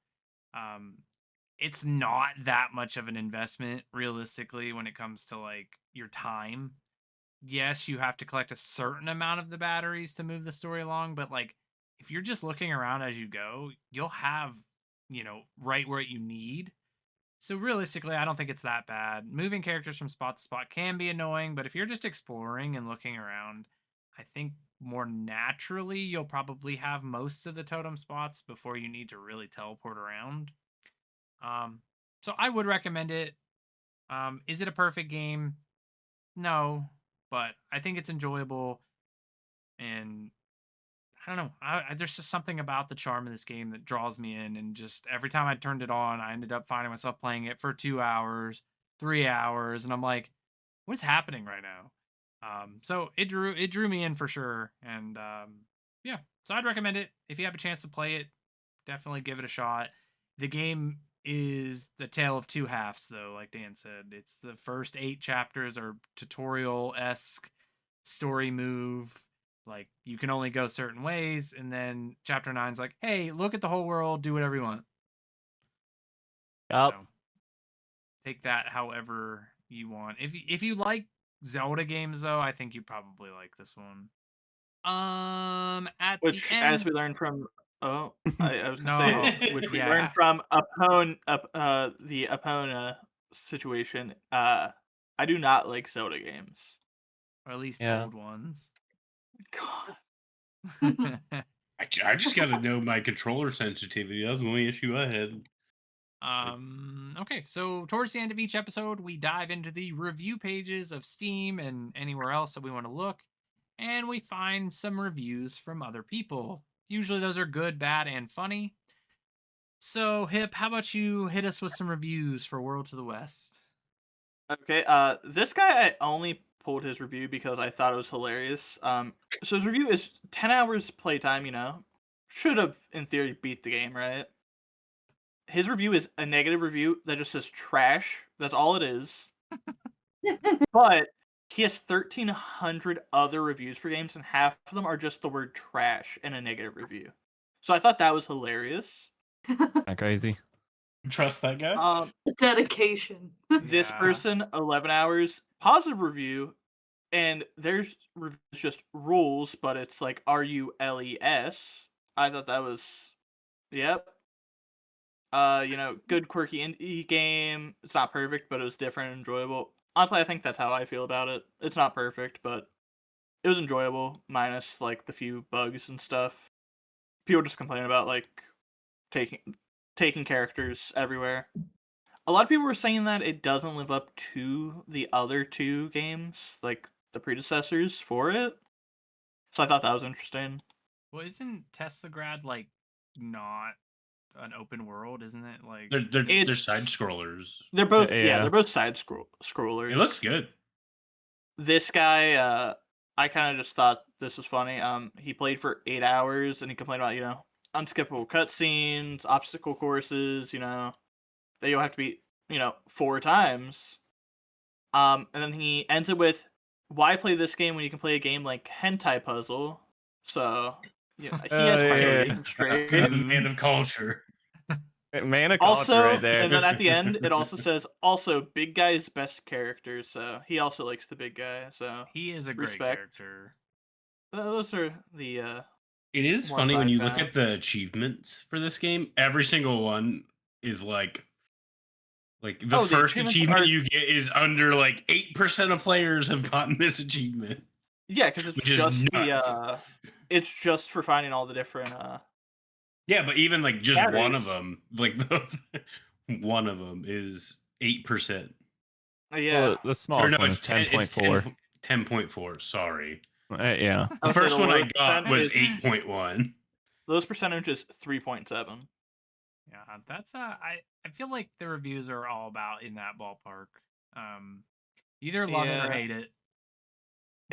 Speaker 1: it's not that much of an investment realistically when it comes to like your time. Yes, you have to collect a certain amount of the batteries to move the story along, but like if you're just looking around as you go, you'll have, right where you need. So realistically, I don't think it's that bad. Moving characters from spot to spot can be annoying, but if you're just exploring and looking around, I think more naturally you'll probably have most of the totem spots before you need to really teleport around. So I would recommend it. Is it a perfect game? No, but I think it's enjoyable, and I don't know. There's just something about the charm of this game that draws me in, and just every time I turned it on, I ended up finding myself playing it for 2 hours, 3 hours, and I'm like, "What's happening right now?" So it drew me in for sure, and yeah. So I'd recommend it if you have a chance to play it. Definitely give it a shot. The game is the tale of two halves, though. Like Dan said, it's the first 8 chapters are tutorial esque story move, like you can only go certain ways, and then chapter 9's like, hey, look at the whole world, do whatever you want.
Speaker 4: Yup.
Speaker 1: So take that however you want. If you like Zelda games though, I think you probably like this one. At
Speaker 5: Which,
Speaker 1: the end,
Speaker 5: as we learned from, I was gonna
Speaker 1: No.
Speaker 5: say, which we
Speaker 1: Yeah.
Speaker 5: learned from the Epona situation. I do not like Zelda games.
Speaker 1: or at least
Speaker 4: Yeah.
Speaker 1: old ones.
Speaker 5: God,
Speaker 3: I just got to know my controller sensitivity. That was the only issue I had.
Speaker 1: Okay, so towards the end of each episode, we dive into the review pages of Steam and anywhere else that we want to look, and we find some reviews from other people. Usually those are good, bad, and funny. So, Hip, how about you hit us with some reviews for World to the West?
Speaker 5: Okay, this guy, I only pulled his review because I thought it was hilarious. So his review is 10 hours playtime, should have, in theory, beat the game, right? His review is a negative review that just says trash. That's all it is. But he has 1,300 other reviews for games, and half of them are just the word trash in a negative review. So I thought that was hilarious.
Speaker 4: Not crazy.
Speaker 3: Trust that guy?
Speaker 2: Dedication.
Speaker 5: This
Speaker 1: Yeah.
Speaker 5: person, 11 hours, positive review, and there's just rules, but it's like RULES. I thought that was, yep. Good quirky indie game. It's not perfect, but it was different and enjoyable. Honestly, I think that's how I feel about it. It's not perfect, but it was enjoyable, minus like the few bugs and stuff. People just complain about like taking characters everywhere. A lot of people were saying that it doesn't live up to the other two games, like the predecessors for it. So I thought that was interesting.
Speaker 1: Well, isn't Teslagrad like not an open world? Isn't it like
Speaker 3: They're
Speaker 5: It's-
Speaker 3: side scrollers.
Speaker 5: They're both
Speaker 4: Yeah.
Speaker 5: they're both side scrollers.
Speaker 3: It looks good.
Speaker 5: This guy, I kind of just thought this was funny. He played for 8 hours and he complained about, unskippable cutscenes, obstacle courses, that you'll have to beat, 4 times. And then he ends it with, why play this game when you can play a game like Hentai Puzzle? So, he has priorities straight.
Speaker 3: Man of culture.
Speaker 4: Man of culture
Speaker 5: Also,
Speaker 4: right there.
Speaker 5: and then at the end, it also says, also, big guy's best character. So he also likes the big guy. So
Speaker 1: he is a great
Speaker 5: respect.
Speaker 1: character.
Speaker 5: those are the
Speaker 3: It is
Speaker 5: Ones
Speaker 3: funny when
Speaker 5: I
Speaker 3: you look
Speaker 5: found.
Speaker 3: at the achievements for this game. Every single one is like the
Speaker 5: Oh, the
Speaker 3: first
Speaker 5: achievements
Speaker 3: achievement
Speaker 5: are-
Speaker 3: you get is under like 8% of players have gotten this achievement.
Speaker 5: yeah, because it's
Speaker 3: Which is
Speaker 5: just
Speaker 3: nuts.
Speaker 5: it's just for finding all the different
Speaker 3: Yeah, but even like just one of
Speaker 5: Batteries.
Speaker 3: them, like one of them is 8%.
Speaker 5: yeah.
Speaker 4: Well, the smallest one is 10.4.
Speaker 3: 10.4. Sorry,
Speaker 4: Yeah.
Speaker 3: the
Speaker 5: Okay,
Speaker 3: first
Speaker 5: the
Speaker 3: one I
Speaker 5: lowest
Speaker 3: got was
Speaker 5: percentage-
Speaker 3: 8.1.
Speaker 5: Those percentages 3.7.
Speaker 1: Yeah, that's I feel like the reviews are all about in that ballpark. Either love it or
Speaker 5: Yeah.
Speaker 1: hate it.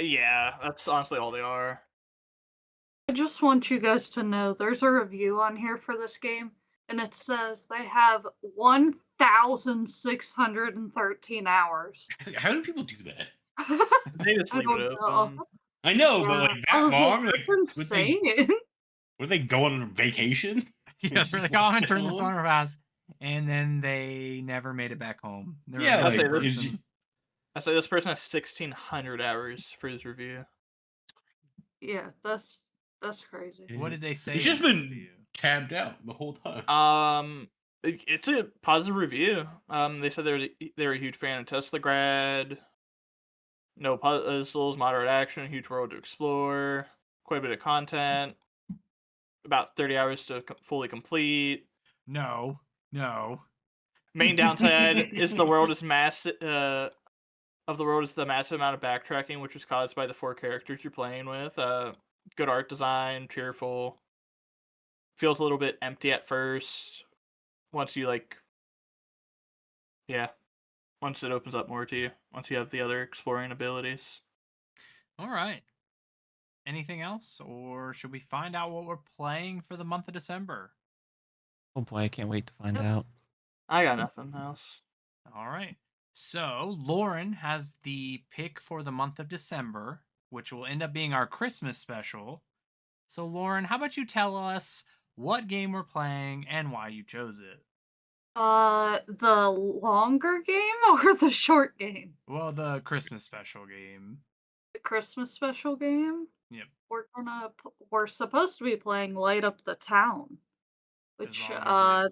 Speaker 5: Yeah, that's honestly all they are.
Speaker 2: I just want you guys to know there's a review on here for this game, and it says they have 1,613 hours.
Speaker 3: How do people do that?
Speaker 5: They just
Speaker 2: I
Speaker 5: leave
Speaker 2: don't
Speaker 5: it
Speaker 2: know.
Speaker 5: open.
Speaker 3: I know, but like
Speaker 2: I
Speaker 3: that
Speaker 2: was
Speaker 3: long,
Speaker 2: like,
Speaker 3: like
Speaker 2: that's insane.
Speaker 3: were they going on vacation?
Speaker 1: Yeah,
Speaker 3: Just
Speaker 1: really, I'm gonna turn this
Speaker 3: going.
Speaker 1: on real fast. and then they never made it back home. They're
Speaker 3: Yeah,
Speaker 1: a
Speaker 5: like,
Speaker 1: missing
Speaker 5: is-
Speaker 1: person.
Speaker 5: I say this person has 1,600 hours for his review.
Speaker 2: Yeah, that's crazy.
Speaker 1: What did they say?
Speaker 3: It's
Speaker 1: in
Speaker 3: just
Speaker 1: that
Speaker 3: been
Speaker 1: review?
Speaker 3: tabbed out the whole time.
Speaker 5: It's a positive review. They said they're a huge fan of Tesla Grad. No puzzles, moderate action, huge world to explore, quite a bit of content, about 30 hours to fully complete.
Speaker 1: No.
Speaker 5: Main downside is the world is the world is the massive amount of backtracking, which was caused by the 4 characters you're playing with. Good art design, cheerful. Feels a little bit empty at first. Once you once it opens up more to you, once you have the other exploring abilities.
Speaker 1: All right. Anything else, or should we find out what we're playing for the month of December?
Speaker 4: Oh boy, I can't wait to find
Speaker 2: Yep.
Speaker 4: out.
Speaker 5: I got nothing else.
Speaker 1: All right. So Lauren has the pick for the month of December, which will end up being our Christmas special. So Lauren, how about you tell us what game we're playing and why you chose it?
Speaker 2: The longer game or the short game?
Speaker 1: Well, the Christmas special game.
Speaker 2: The Christmas special game?
Speaker 1: Yep.
Speaker 2: We're supposed to be playing Light Up the Town,
Speaker 1: As
Speaker 2: which
Speaker 1: long as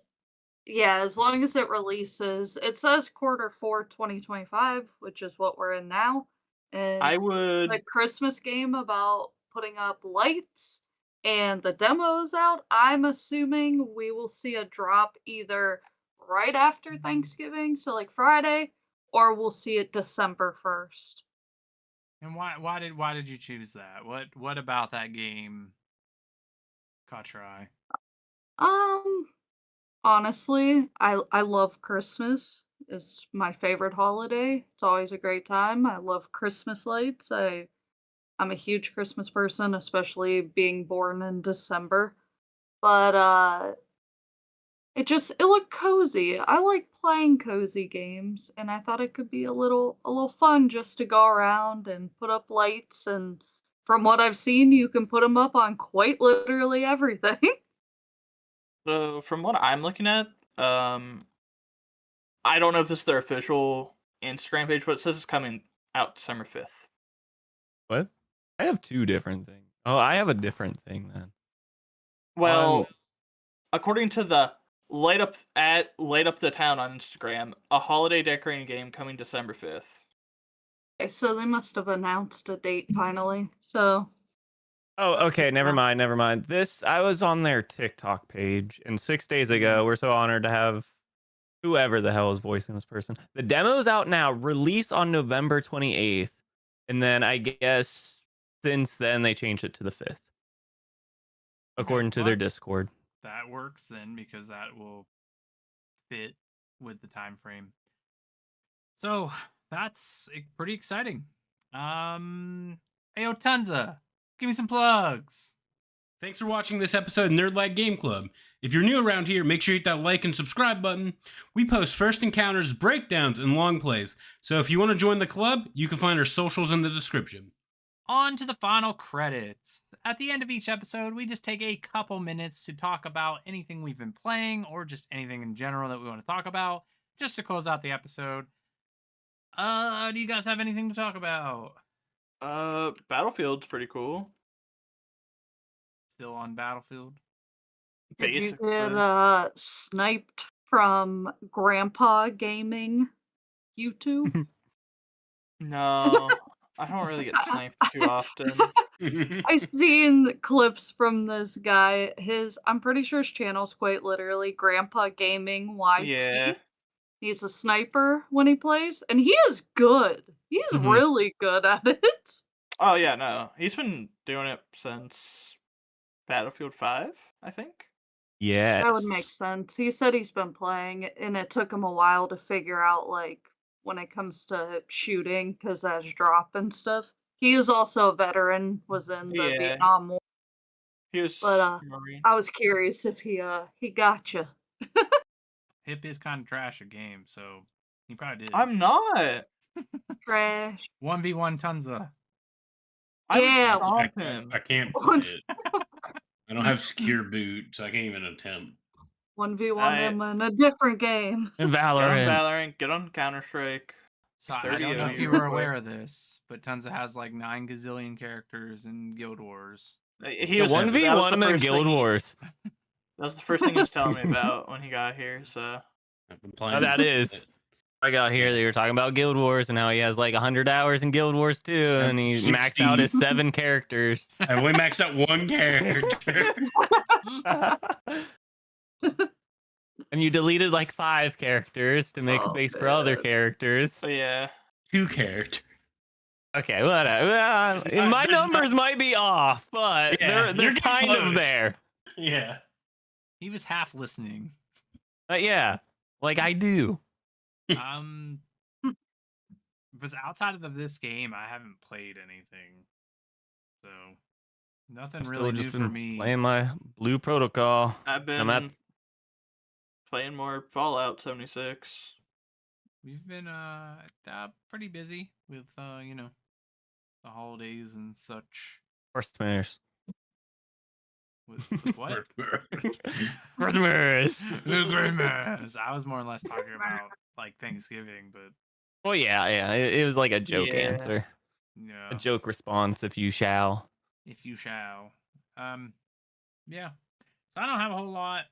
Speaker 2: yeah, as long as it releases. It says Q4 2025, which is what we're in now. And
Speaker 5: I
Speaker 2: since it's
Speaker 5: would
Speaker 2: a Christmas game about putting up lights and the demo is out, I'm assuming we will see a drop either right after Thanksgiving, so like Friday, or we'll see it December 1st.
Speaker 1: And why did you choose that? What about that game caught your eye?
Speaker 2: Um, Honestly, I love Christmas. It's my favorite holiday. It's always a great time. I love Christmas lights. I'm a huge Christmas person, especially being born in December. But it looked cozy. I like playing cozy games, and I thought it could be a little fun just to go around and put up lights, and from what I've seen, you can put them up on quite literally everything.
Speaker 5: So from what I'm looking at, I don't know if this is their official Instagram page, but it says it's coming out December 5th.
Speaker 4: What? I have 2 different things. Oh, I have a different thing then.
Speaker 5: Well, according to the Light Up the Town on Instagram, a holiday decorating game coming December 5th.
Speaker 2: Okay, so they must have announced a date finally. So
Speaker 4: Oh,
Speaker 2: That's
Speaker 4: okay.
Speaker 2: good to
Speaker 4: Never
Speaker 2: know.
Speaker 4: mind. Never mind. I was on their TikTok page, and 6 days ago, we're so honored to have whoever the hell is voicing this person. The demo's out now. Release on November 28th, and then I guess since then they changed it to the 5th, according to their
Speaker 1: well,
Speaker 4: Discord.
Speaker 1: that works then because that will fit with the time frame. So that's pretty exciting. Hey, Tanza, give me some plugs.
Speaker 3: Thanks for watching this episode of Nerd Like Game Club. If you're new around here, make sure you hit that like and subscribe button. We post first encounters, breakdowns, and long plays. So if you want to join the club, you can find our socials in the description.
Speaker 1: On to the final credits. At the end of each episode, we just take a couple minutes to talk about anything we've been playing or just anything in general that we want to talk about, just to close out the episode. Do you guys have anything to talk about?
Speaker 5: Battlefield's pretty cool.
Speaker 1: Still on Battlefield?
Speaker 2: did you
Speaker 5: Basically.
Speaker 2: get sniped from Grandpa Gaming YouTube?
Speaker 5: No, I don't really get sniped too often.
Speaker 2: I've seen clips from this guy. I'm pretty sure his channel's quite literally Grandpa Gaming YT.
Speaker 5: Yeah.
Speaker 2: He's a sniper when he plays, and he is good. He's
Speaker 4: Mhm.
Speaker 2: really good at it.
Speaker 5: Oh yeah, no. He's been doing it since Battlefield 5, I think.
Speaker 4: Yeah.
Speaker 2: That would make sense. He said he's been playing, and it took him a while to figure out, like, when it comes to shooting, because that's drop and stuff. He is also a veteran, was in the
Speaker 5: Yeah.
Speaker 2: Vietnam War.
Speaker 5: He was
Speaker 2: But,
Speaker 5: a Marine.
Speaker 2: I was curious if he got you.
Speaker 1: Hip is kind of trash at games, so he probably did.
Speaker 5: I'm not.
Speaker 2: Trash.
Speaker 1: 1v1 Tunza.
Speaker 5: I
Speaker 2: Yeah.
Speaker 5: would stomp him.
Speaker 3: I can't play it. I don't have secure boot, so I can't even attempt.
Speaker 2: 1v1
Speaker 5: I-
Speaker 2: him in a different game.
Speaker 4: And
Speaker 5: Get on
Speaker 4: Valorant.
Speaker 5: Valorant, get on Counter Strike.
Speaker 1: So I
Speaker 5: 30
Speaker 1: don't know
Speaker 5: of
Speaker 1: if
Speaker 5: you
Speaker 1: you
Speaker 5: real
Speaker 1: were
Speaker 5: quick.
Speaker 1: aware of this, but Tunza has like 9 gazillion characters in Guild Wars.
Speaker 5: He
Speaker 4: The
Speaker 5: was, that was
Speaker 4: 1v1
Speaker 5: the
Speaker 4: him in
Speaker 5: first
Speaker 4: Guild
Speaker 5: thing
Speaker 4: Wars.
Speaker 5: That was the first thing he was telling me about when he got here. So
Speaker 3: I've been
Speaker 4: Oh,
Speaker 3: playing.
Speaker 4: that is. I got here that you were talking about Guild Wars, and now he has like 100 hours in Guild Wars too, and he maxed out
Speaker 3: 16.
Speaker 4: his 7 characters.
Speaker 3: I only maxed out 1 character.
Speaker 4: And you deleted like 5 characters to make
Speaker 2: Oh,
Speaker 4: space for other
Speaker 2: man.
Speaker 4: characters.
Speaker 5: so yeah.
Speaker 3: 2 characters.
Speaker 4: Okay, whatever. My
Speaker 3: There's
Speaker 4: numbers
Speaker 3: not-
Speaker 4: might be off, but
Speaker 3: Yeah,
Speaker 4: they're
Speaker 3: you're getting
Speaker 4: kind of
Speaker 3: close.
Speaker 4: there.
Speaker 3: Yeah.
Speaker 1: He was half listening.
Speaker 4: Yeah, like I do.
Speaker 1: Because outside of this game, I haven't played anything, so nothing
Speaker 4: I've
Speaker 1: really
Speaker 4: still
Speaker 1: new
Speaker 4: just
Speaker 1: for
Speaker 4: been
Speaker 1: me.
Speaker 4: playing my Blue Protocol.
Speaker 5: I've been
Speaker 4: I'm at-
Speaker 5: playing more Fallout 76.
Speaker 1: We've been pretty busy with the holidays and such.
Speaker 4: Christmas.
Speaker 1: With what?
Speaker 4: Christmas.
Speaker 1: Christmas. I was more or less talking about like Thanksgiving, but
Speaker 4: Well, yeah. It was like a joke
Speaker 5: Yeah.
Speaker 4: answer,
Speaker 1: yeah,
Speaker 4: a joke response, if you shall.
Speaker 1: if you shall. Yeah. So I don't have a whole lot.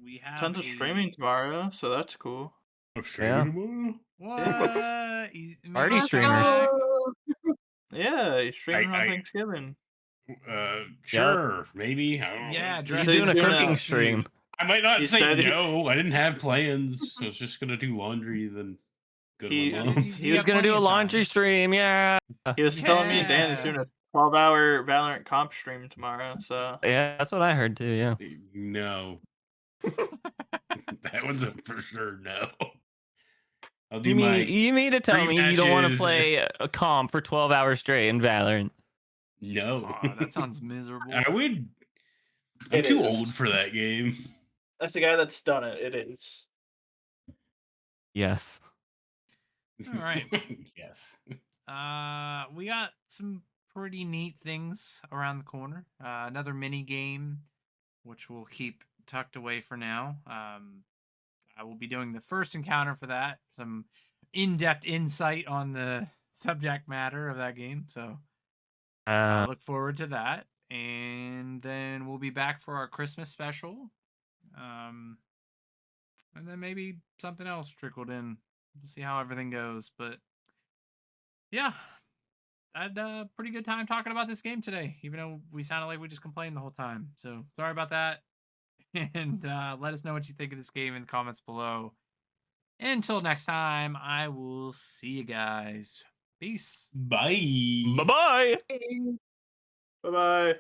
Speaker 1: We have
Speaker 5: Tons of
Speaker 1: a-
Speaker 5: streaming tomorrow, so that's cool.
Speaker 3: I'm streaming tomorrow.
Speaker 1: What?
Speaker 4: Party
Speaker 2: Let's
Speaker 4: streamers.
Speaker 2: go.
Speaker 5: Yeah, he's streaming on
Speaker 3: I-
Speaker 5: Thanksgiving.
Speaker 3: Sure, maybe. I don't know.
Speaker 1: Yeah,
Speaker 4: He's
Speaker 1: dress
Speaker 4: doing a
Speaker 5: up as
Speaker 4: cooking
Speaker 5: a-
Speaker 4: stream.
Speaker 3: I might not
Speaker 5: He
Speaker 3: say
Speaker 5: said he-
Speaker 3: no. I didn't have plans. I was just gonna do laundry, then go to
Speaker 5: He-
Speaker 3: my
Speaker 1: Yeah,
Speaker 3: mom's.
Speaker 5: he
Speaker 4: He was
Speaker 1: have
Speaker 4: gonna
Speaker 1: plenty
Speaker 4: do a
Speaker 1: of
Speaker 4: laundry
Speaker 1: time.
Speaker 4: stream. Yeah.
Speaker 5: He was telling me Dan is
Speaker 1: Yeah.
Speaker 5: doing a 12-hour Valorant comp stream tomorrow, so
Speaker 4: Yeah, that's what I heard too. Yeah.
Speaker 3: No. That one's a for sure no. I'll do
Speaker 4: You
Speaker 3: my.
Speaker 4: mean to tell me you don't want to
Speaker 3: matches.
Speaker 4: play a comp for 12 hours straight in Valorant?
Speaker 3: No.
Speaker 1: Oh, that sounds miserable.
Speaker 3: I would. I'm
Speaker 5: It
Speaker 3: too
Speaker 5: is.
Speaker 3: old for that game.
Speaker 5: that's the guy that's done it. It is.
Speaker 4: Yes.
Speaker 1: All right.
Speaker 3: Yes.
Speaker 1: We got some pretty neat things around the corner. Another mini game, which we'll keep tucked away for now. I will be doing the first encounter for that. Some in-depth insight on the subject matter of that game. So I look forward to that. And then we'll be back for our Christmas special. And then maybe something else trickled in. We'll see how everything goes. But yeah, I had a pretty good time talking about this game today, even though we sounded like we just complained the whole time. So sorry about that. And let us know what you think of this game in the comments below. Until next time, I will see you guys. Peace.
Speaker 3: Bye.
Speaker 4: Bye bye.
Speaker 5: Bye-bye.